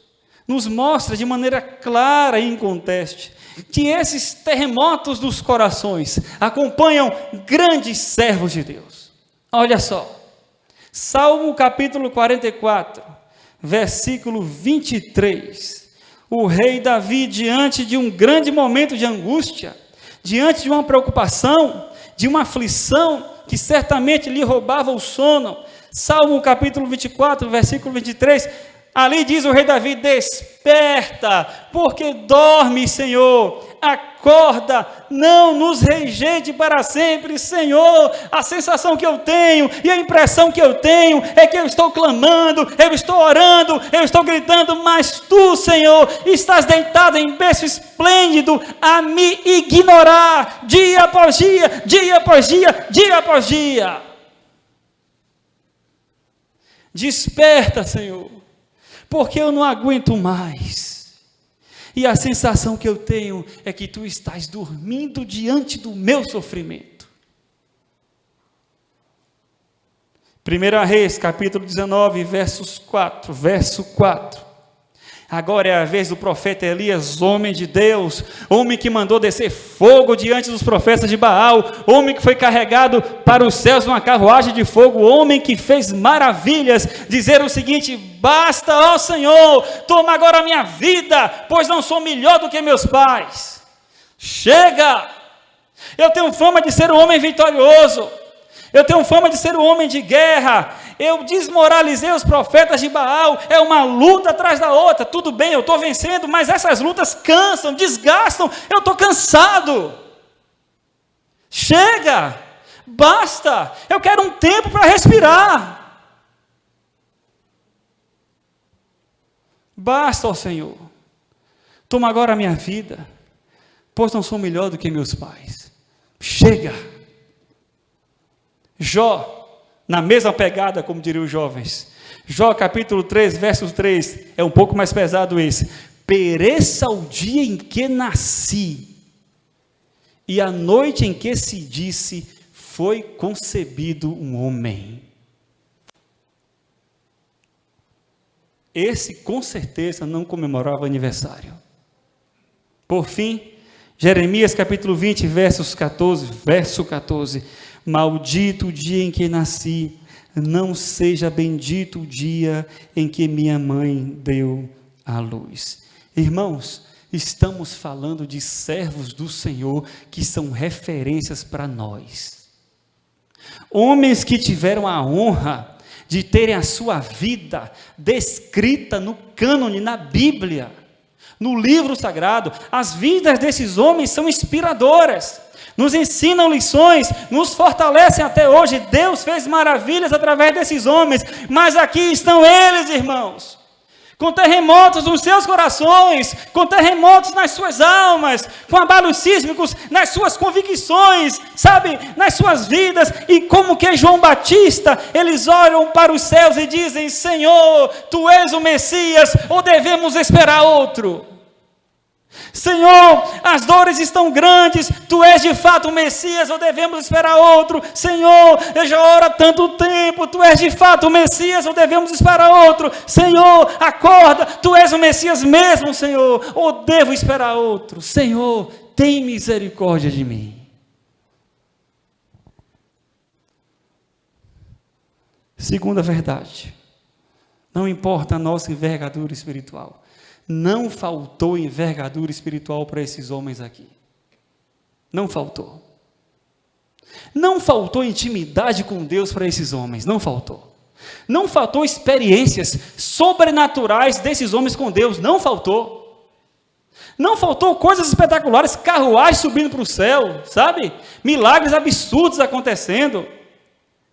nos mostra de maneira clara e inconteste que esses terremotos dos corações acompanham grandes servos de Deus. Olha só, Salmo capítulo 44, versículo 23. O rei Davi, diante de um grande momento de angústia, diante de uma preocupação, de uma aflição que certamente lhe roubava o sono, Salmo capítulo 24, versículo 23, ali diz o rei Davi: desperta, porque dorme, Senhor, acorda, não nos rejeite para sempre, Senhor. A sensação que eu tenho e a impressão que eu tenho é que eu estou clamando, eu estou orando, eu estou gritando, mas Tu, Senhor, estás deitado em berço esplêndido a me ignorar, dia após dia, dia após dia, dia após dia. Desperta, Senhor, porque eu não aguento mais. E a sensação que eu tenho é que Tu estás dormindo diante do meu sofrimento. 1 Reis, capítulo 19, verso 4. Agora é a vez do profeta Elias, homem de Deus, homem que mandou descer fogo diante dos profetas de Baal, homem que foi carregado para os céus numa carruagem de fogo, homem que fez maravilhas, dizer o seguinte: basta, ó Senhor, toma agora a minha vida, pois não sou melhor do que meus pais. Chega! Eu tenho fama de ser um homem vitorioso, eu tenho fama de ser um homem de guerra, eu desmoralizei os profetas de Baal, é uma luta atrás da outra, tudo bem, eu estou vencendo, mas essas lutas cansam, desgastam, eu estou cansado. Chega, basta, eu quero um tempo para respirar. Basta, ó Senhor, toma agora a minha vida, pois não sou melhor do que meus pais. Chega. Jó, na mesma pegada, como diriam os jovens. Jó capítulo 3, verso 3, é um pouco mais pesado esse. Pereça o dia em que nasci, e a noite em que se disse, foi concebido um homem. Esse com certeza não comemorava aniversário. Por fim, Jeremias capítulo 20, verso 14, maldito o dia em que nasci, não seja bendito o dia em que minha mãe deu à luz. Irmãos, estamos falando de servos do Senhor que são referências para nós. Homens que tiveram a honra de terem a sua vida descrita no cânone, na Bíblia, no livro sagrado. As vidas desses homens são inspiradoras, nos ensinam lições, nos fortalecem até hoje. Deus fez maravilhas através desses homens, mas aqui estão eles, irmãos, com terremotos nos seus corações, com terremotos nas suas almas, com abalos sísmicos nas suas convicções, sabe, nas suas vidas, e como que João Batista, eles olham para os céus e dizem: Senhor, Tu és o Messias, ou devemos esperar outro? Senhor, as dores estão grandes, Tu és de fato o Messias ou devemos esperar outro? Senhor, eu já oro há tanto tempo, Tu és de fato o Messias ou devemos esperar outro? Senhor, acorda, Tu és o Messias mesmo, Senhor, ou devo esperar outro? Senhor, tem misericórdia de mim. Segunda verdade, não importa a nossa envergadura espiritual, não faltou envergadura espiritual para esses homens aqui. Não faltou. Não faltou intimidade com Deus para esses homens, não faltou. Não faltou experiências sobrenaturais desses homens com Deus, não faltou. Não faltou coisas espetaculares, carruagens subindo para o céu, sabe? Milagres absurdos acontecendo.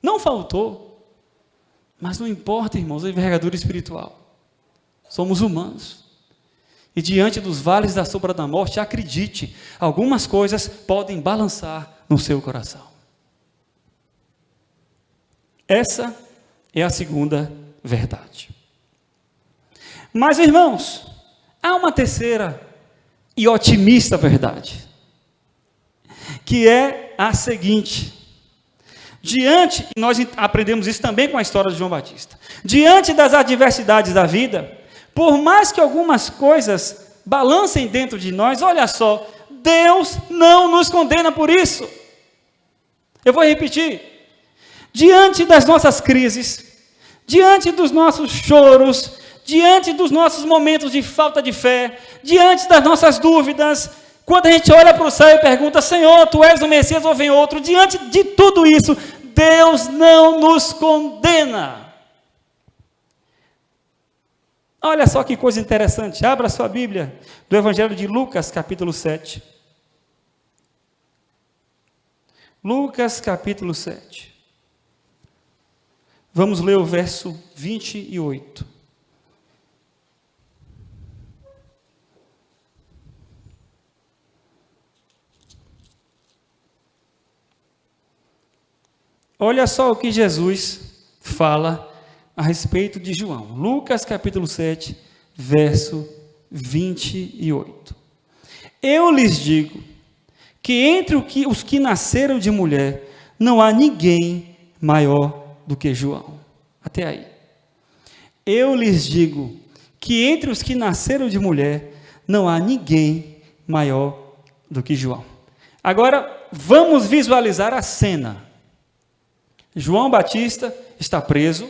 Não faltou. Mas não importa, irmãos, a envergadura espiritual. Somos humanos. E diante dos vales da sombra da morte, acredite, algumas coisas podem balançar no seu coração. Essa é a segunda verdade. Mas, irmãos, há uma terceira e otimista verdade, que é a seguinte: diante, e nós aprendemos isso também com a história de João Batista, diante das adversidades da vida, por mais que algumas coisas balancem dentro de nós, olha só, Deus não nos condena por isso. Eu vou repetir. Diante das nossas crises, diante dos nossos choros, diante dos nossos momentos de falta de fé, diante das nossas dúvidas, quando a gente olha para o céu e pergunta, Senhor, Tu és o Messias ou vem outro? Diante de tudo isso, Deus não nos condena. Olha só que coisa interessante, abra sua Bíblia, do Evangelho de Lucas, capítulo 7. Lucas, capítulo 7. Vamos ler o verso 28. Olha só o que Jesus fala a respeito de João. Lucas capítulo 7, verso 28. Eu lhes digo que entre os que nasceram de mulher, não há ninguém maior do que João. Até aí. Eu lhes digo que entre os que nasceram de mulher, não há ninguém maior do que João. Agora, vamos visualizar a cena. João Batista está preso,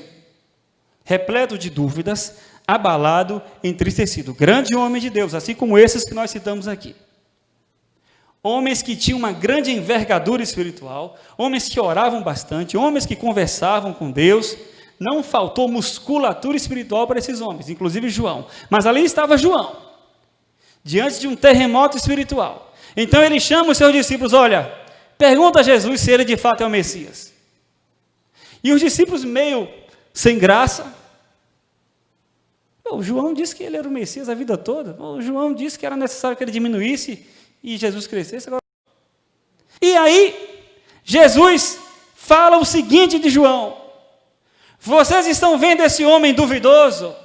repleto de dúvidas, abalado, entristecido. Grande homem de Deus, assim como esses que nós citamos aqui. Homens que tinham uma grande envergadura espiritual, homens que oravam bastante, homens que conversavam com Deus. Não faltou musculatura espiritual para esses homens, inclusive João. Mas ali estava João, diante de um terremoto espiritual. Então ele chama os seus discípulos, olha, pergunta a Jesus se ele de fato é o Messias. E os discípulos meio sem graça. O João disse que ele era o Messias a vida toda. O João disse que era necessário que ele diminuísse e Jesus crescesse. Agora... E aí, Jesus fala o seguinte de João: vocês estão vendo esse homem duvidoso?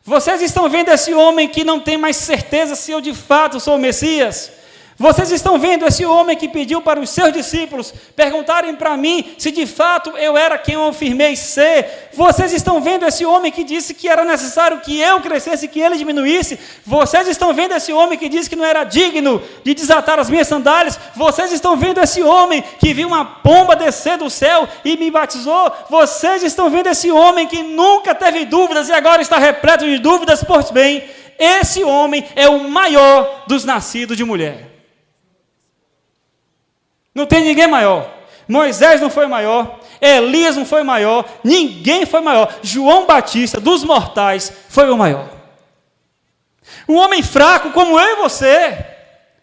Vocês estão vendo esse homem que não tem mais certeza se eu de fato sou o Messias? Vocês estão vendo esse homem que pediu para os seus discípulos perguntarem para mim se de fato eu era quem eu afirmei ser? Vocês estão vendo esse homem que disse que era necessário que eu crescesse e que ele diminuísse? Vocês estão vendo esse homem que disse que não era digno de desatar as minhas sandálias? Vocês estão vendo esse homem que viu uma pomba descer do céu e me batizou? Vocês estão vendo esse homem que nunca teve dúvidas e agora está repleto de dúvidas? Pois bem, esse homem é o maior dos nascidos de mulher. Não tem ninguém maior. Moisés não foi maior, Elias não foi maior, ninguém foi maior. João Batista, dos mortais, foi o maior. Um homem fraco como eu e você,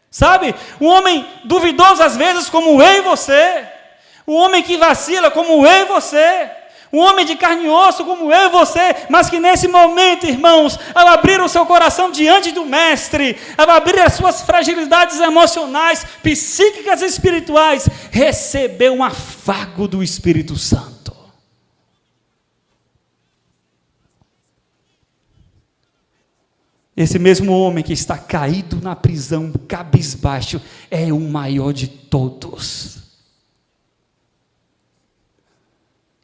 sabe? Um homem duvidoso às vezes como eu e você. Um homem que vacila como eu e você. Um homem de carne e osso como eu e você, mas que nesse momento, irmãos, ao abrir o seu coração diante do Mestre, ao abrir as suas fragilidades emocionais, psíquicas e espirituais, recebeu um afago do Espírito Santo. Esse mesmo homem que está caído na prisão, cabisbaixo, é o maior de todos.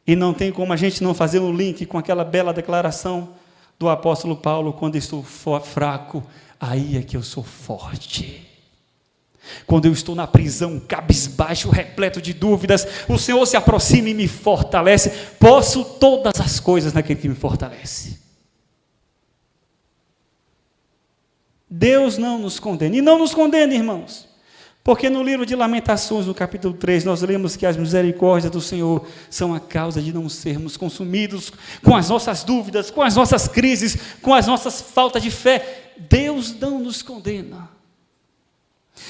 E não tem como a gente não fazer um link com aquela bela declaração do apóstolo Paulo: quando estou fraco, aí é que eu sou forte. Quando eu estou na prisão, cabisbaixo, repleto de dúvidas, o Senhor se aproxima e me fortalece. Posso todas as coisas naquele que me fortalece. Deus não nos condena. E não nos condena, irmãos. Porque no livro de Lamentações, no capítulo 3, nós lemos que as misericórdias do Senhor são a causa de não sermos consumidos com as nossas dúvidas, com as nossas crises, com as nossas faltas de fé. Deus não nos condena.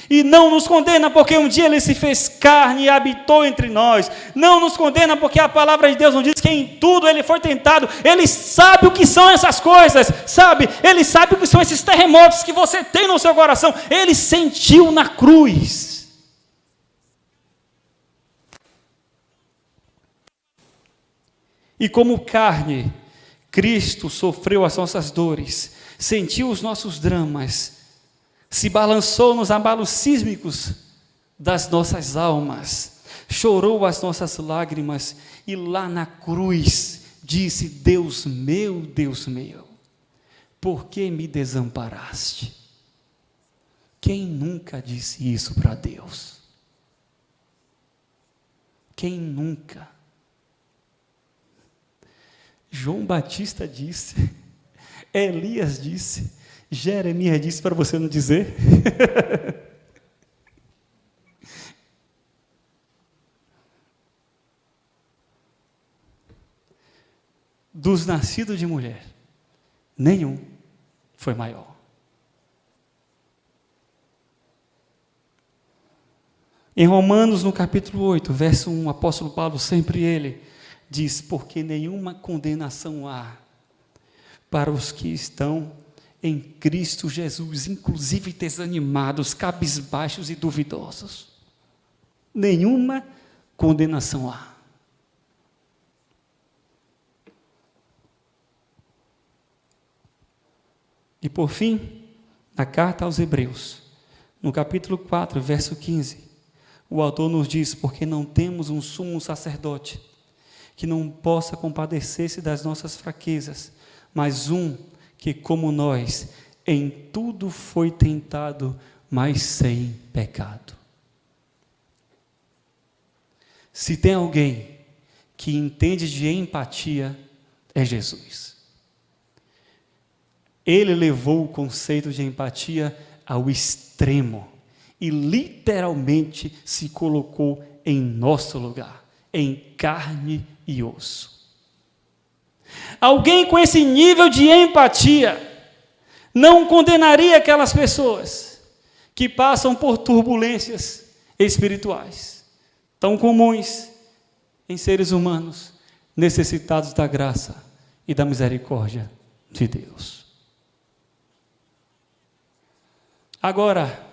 E não nos condena porque um dia Ele se fez carne e habitou entre nós. Não nos condena porque a palavra de Deus nos diz que em tudo Ele foi tentado. Ele sabe o que são essas coisas, sabe? Ele sabe o que são esses terremotos que você tem no seu coração. Ele sentiu na cruz. E como carne, Cristo sofreu as nossas dores, sentiu os nossos dramas, se balançou nos abalos sísmicos das nossas almas, chorou as nossas lágrimas e lá na cruz disse: Deus meu, por que me desamparaste? Quem nunca disse isso para Deus? Quem nunca? João Batista disse, Elias disse, Jeremias disse, para você não dizer. Dos nascidos de mulher, nenhum foi maior. Em Romanos, no capítulo 8, verso 1, o apóstolo Paulo, sempre ele, diz: porque nenhuma condenação há para os que estão em Cristo Jesus, inclusive desanimados, cabisbaixos e duvidosos. Nenhuma condenação há. E por fim, na carta aos Hebreus, no capítulo 4, verso 15, o autor nos diz: porque não temos um sumo sacerdote que não possa compadecer-se das nossas fraquezas, mas um que, como nós, em tudo foi tentado, mas sem pecado. Se tem alguém que entende de empatia, é Jesus. Ele levou o conceito de empatia ao extremo e literalmente se colocou em nosso lugar, em carne e osso. Alguém com esse nível de empatia não condenaria aquelas pessoas que passam por turbulências espirituais, tão comuns em seres humanos, necessitados da graça e da misericórdia de Deus. Agora,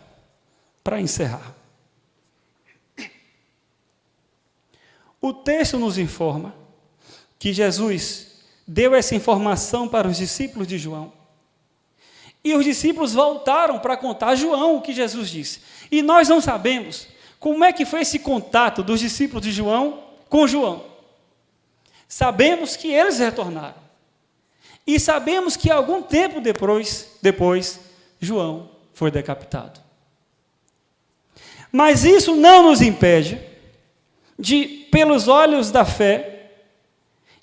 para encerrar, o texto nos informa que Jesus deu essa informação para os discípulos de João. E os discípulos voltaram para contar a João o que Jesus disse. E nós não sabemos como é que foi esse contato dos discípulos de João com João. Sabemos que eles retornaram. E sabemos que algum tempo depois João foi decapitado. Mas isso não nos impede de, pelos olhos da fé,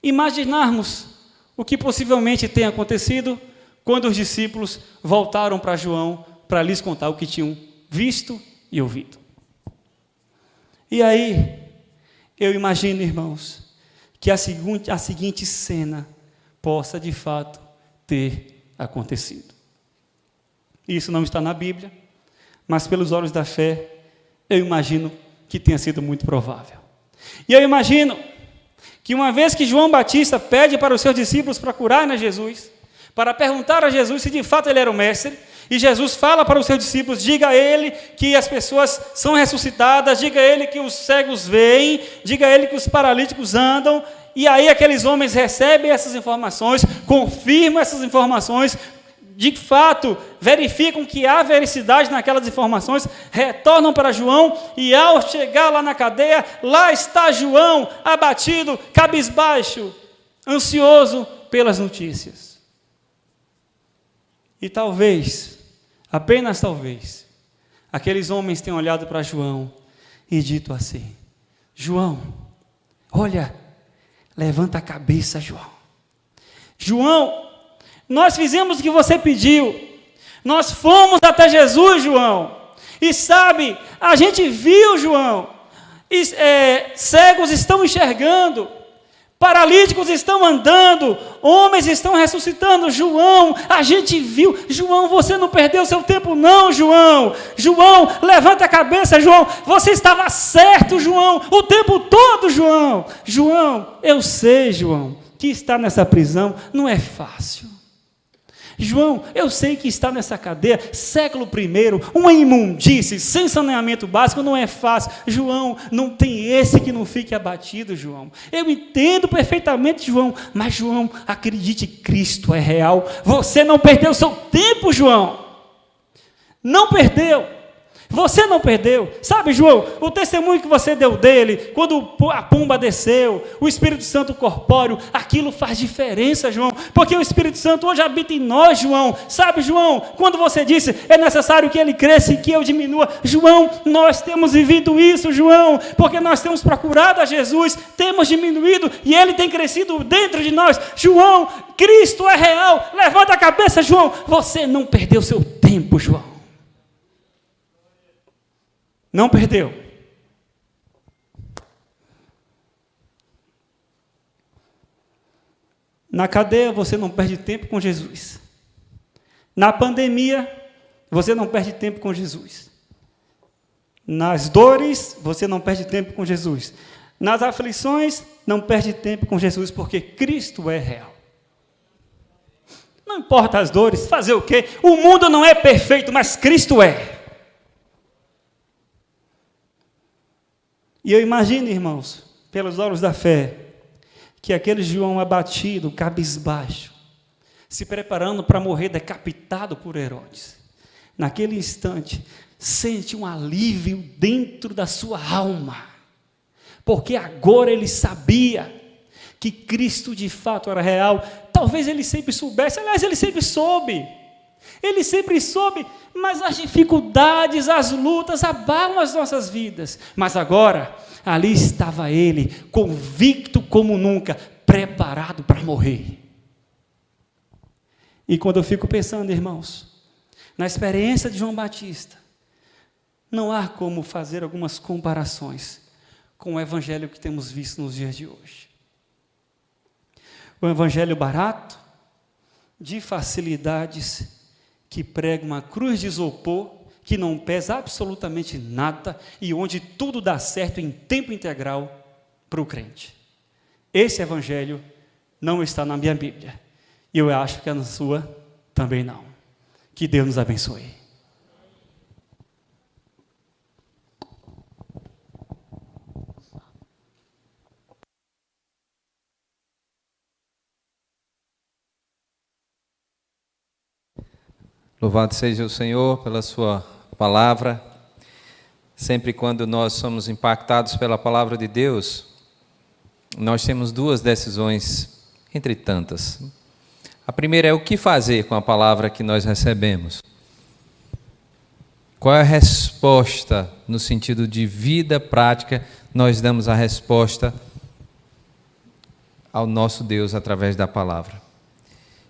imaginarmos o que possivelmente tem acontecido quando os discípulos voltaram para João para lhes contar o que tinham visto e ouvido. E aí, eu imagino, irmãos, que a seguinte cena possa de fato ter acontecido. Isso não está na Bíblia, mas pelos olhos da fé, eu imagino que tenha sido muito provável. E eu imagino que uma vez que João Batista pede para os seus discípulos procurarem a Jesus, para perguntar a Jesus se de fato ele era o mestre, e Jesus fala para os seus discípulos: diga a ele que as pessoas são ressuscitadas, diga a ele que os cegos veem, diga a ele que os paralíticos andam, e aí aqueles homens recebem essas informações, confirmam essas informações, de fato verificam que há veracidade naquelas informações, retornam para João, e ao chegar lá na cadeia, lá está João abatido, cabisbaixo, ansioso pelas notícias. E talvez, apenas talvez, aqueles homens tenham olhado para João e dito assim: João, olha, levanta a cabeça, João. João, nós fizemos o que você pediu. Nós fomos até Jesus, João. E sabe, a gente viu, João, cegos estão enxergando, paralíticos estão andando, homens estão ressuscitando. João, a gente viu. João, você não perdeu seu tempo não, João. João, levanta a cabeça, João. Você estava certo, João, o tempo todo, João. João, eu sei, João, que estar nessa prisão não é fácil. João, eu sei que está nessa cadeia, século I, uma imundície, sem saneamento básico, não é fácil. João, não tem esse que não fique abatido, João. Eu entendo perfeitamente, João, mas, João, acredite, Cristo é real. Você não perdeu seu tempo, João. Não perdeu. Você não perdeu. Sabe, João, o testemunho que você deu dele, quando a pomba desceu, o Espírito Santo corpóreo, aquilo faz diferença, João, porque o Espírito Santo hoje habita em nós, João. Sabe, João, quando você disse, é necessário que ele cresça e que eu diminua, João, nós temos vivido isso, João, porque nós temos procurado a Jesus, temos diminuído e ele tem crescido dentro de nós. João, Cristo é real. Levanta a cabeça, João. Você não perdeu seu tempo, João. Não perdeu. Na cadeia você não perde tempo com Jesus. Na pandemia você não perde tempo com Jesus. Nas dores você não perde tempo com Jesus. Nas aflições não perde tempo com Jesus, porque Cristo é real. Não importa as dores, fazer o quê? O mundo não é perfeito, mas Cristo é. E eu imagino, irmãos, pelos olhos da fé, que aquele João abatido, cabisbaixo, se preparando para morrer decapitado por Herodes, naquele instante, sente um alívio dentro da sua alma, porque agora ele sabia que Cristo de fato era real. Talvez ele sempre soubesse, aliás, ele sempre soube, mas as dificuldades, as lutas abalam as nossas vidas. Mas agora, ali estava ele, convicto como nunca, preparado para morrer. E quando eu fico pensando, irmãos, na experiência de João Batista, não há como fazer algumas comparações com o evangelho que temos visto nos dias de hoje. O evangelho barato, de facilidades, que prega uma cruz de isopor, que não pesa absolutamente nada, e onde tudo dá certo em tempo integral para o crente. Esse evangelho não está na minha Bíblia, e eu acho que na sua também não. Que Deus nos abençoe. Louvado seja o Senhor pela sua palavra. Sempre quando nós somos impactados pela palavra de Deus, nós temos duas decisões, entre tantas. A primeira é o que fazer com a palavra que nós recebemos. Qual é a resposta no sentido de vida prática? Nós damos a resposta ao nosso Deus através da palavra.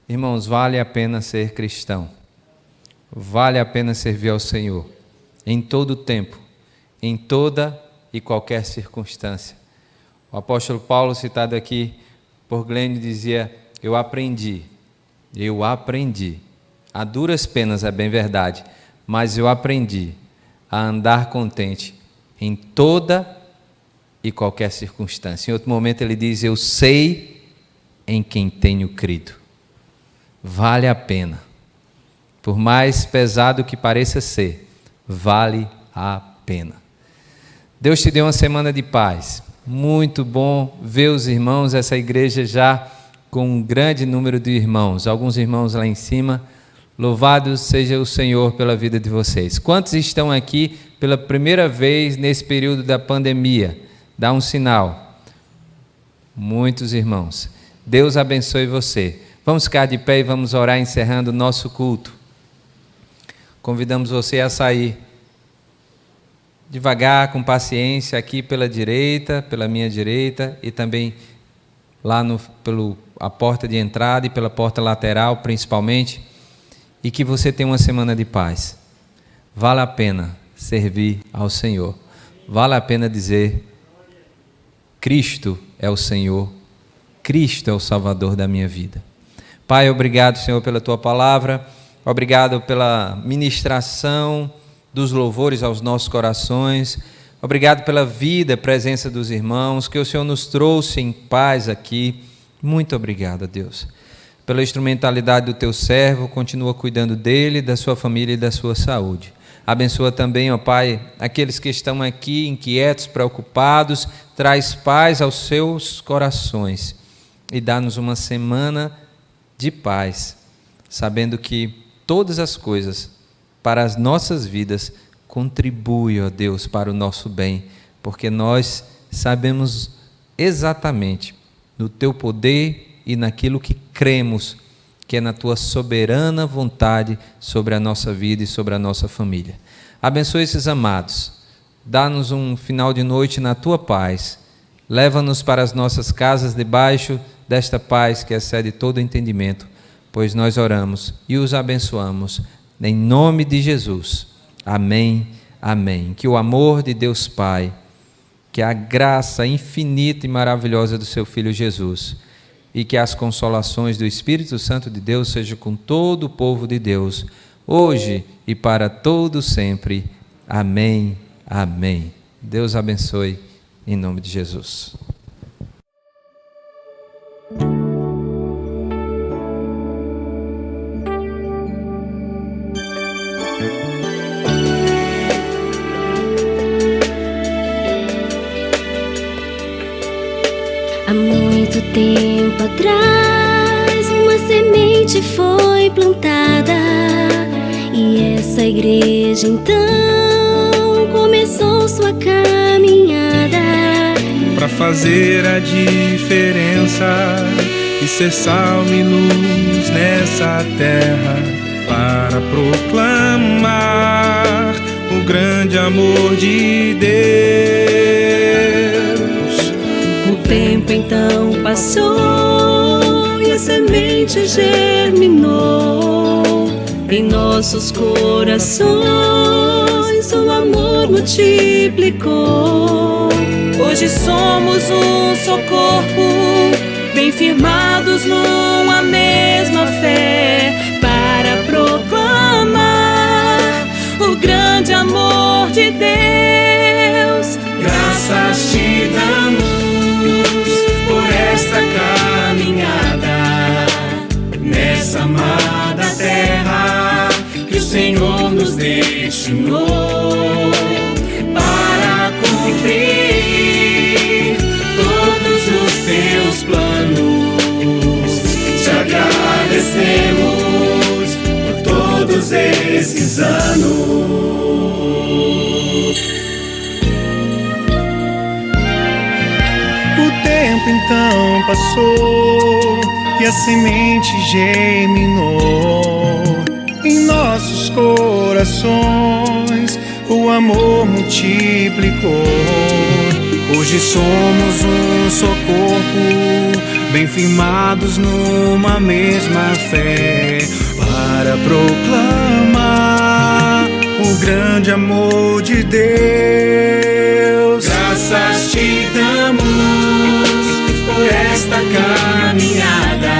Irmãos, vale a pena ser cristão. Vale a pena servir ao Senhor, em todo o tempo, em toda e qualquer circunstância. O apóstolo Paulo, citado aqui por Glenn, dizia, eu aprendi, a duras penas, é bem verdade, mas eu aprendi a andar contente em toda e qualquer circunstância. Em outro momento ele diz, eu sei em quem tenho crido. Vale a pena. Por mais pesado que pareça ser, vale a pena. Deus te deu uma semana de paz. Muito bom ver os irmãos, essa igreja já com um grande número de irmãos. Alguns irmãos lá em cima, Louvado seja o Senhor pela vida de vocês. Quantos estão aqui pela primeira vez nesse período da pandemia? Dá um sinal. Muitos irmãos. Deus abençoe você. Vamos ficar de pé e vamos orar encerrando o nosso culto. Convidamos você a sair devagar, com paciência, aqui pela direita, pela minha direita, e também lá pela porta de entrada e pela porta lateral, principalmente, e que você tenha uma semana de paz. Vale a pena servir ao Senhor. Vale a pena dizer: Cristo é o Senhor, Cristo é o Salvador da minha vida. Pai, obrigado, Senhor, pela Tua palavra, obrigado pela ministração dos louvores aos nossos corações, obrigado pela vida, presença dos irmãos, que o Senhor nos trouxe em paz aqui. Muito obrigado, Deus, pela instrumentalidade do Teu servo, continua cuidando dele, da sua família e da sua saúde. Abençoa também, ó Pai, aqueles que estão aqui inquietos, preocupados, traz paz aos seus corações e dá-nos uma semana de paz, sabendo que todas as coisas para as nossas vidas contribuem, ó Deus, para o nosso bem, porque nós sabemos exatamente no Teu poder e naquilo que cremos, que é na Tua soberana vontade sobre a nossa vida e sobre a nossa família. Abençoe esses amados, dá-nos um final de noite na Tua paz, leva-nos para as nossas casas debaixo desta paz que excede todo entendimento, pois nós oramos e os abençoamos, em nome de Jesus. Amém, amém. Que o amor de Deus Pai, que a graça infinita e maravilhosa do Seu Filho Jesus, e que as consolações do Espírito Santo de Deus sejam com todo o povo de Deus, hoje e para todo sempre. Amém, amém. Deus abençoe, em nome de Jesus. Há muito tempo atrás, uma semente foi plantada, e essa igreja então começou sua caminhada para fazer a diferença e ser sal e luz nessa terra, para proclamar o grande amor de Deus. O tempo então passou e a semente germinou em nossos corações, o amor multiplicou. Hoje somos um só corpo, bem firmados numa mesma fé, para proclamar o grande amor de Deus. Graças te damos por esta caminhada, nessa amada terra que o Senhor nos destinou, para cumprir todos os Teus planos. Te agradecemos por todos esses anos. O tempo então passou e a semente germinou em nossos corações, o amor multiplicou. Hoje somos um só corpo, bem firmados numa mesma fé, para proclamar o grande amor de Deus. Graças te damos por esta caminhada,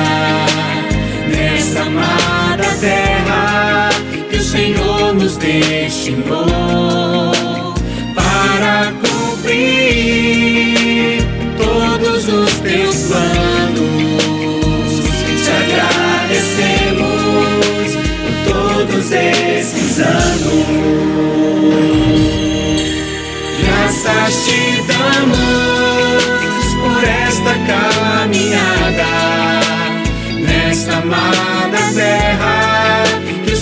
nessa amada terra que o Senhor nos destinou, para cumprir todos os Teus planos. Te agradecemos por todos esses anos. Graças te damos por esta caminhada, nesta amada terra que o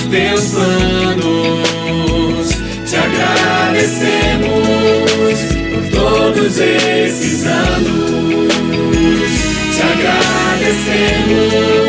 teus planos. Te agradecemos por todos esses anos. Te agradecemos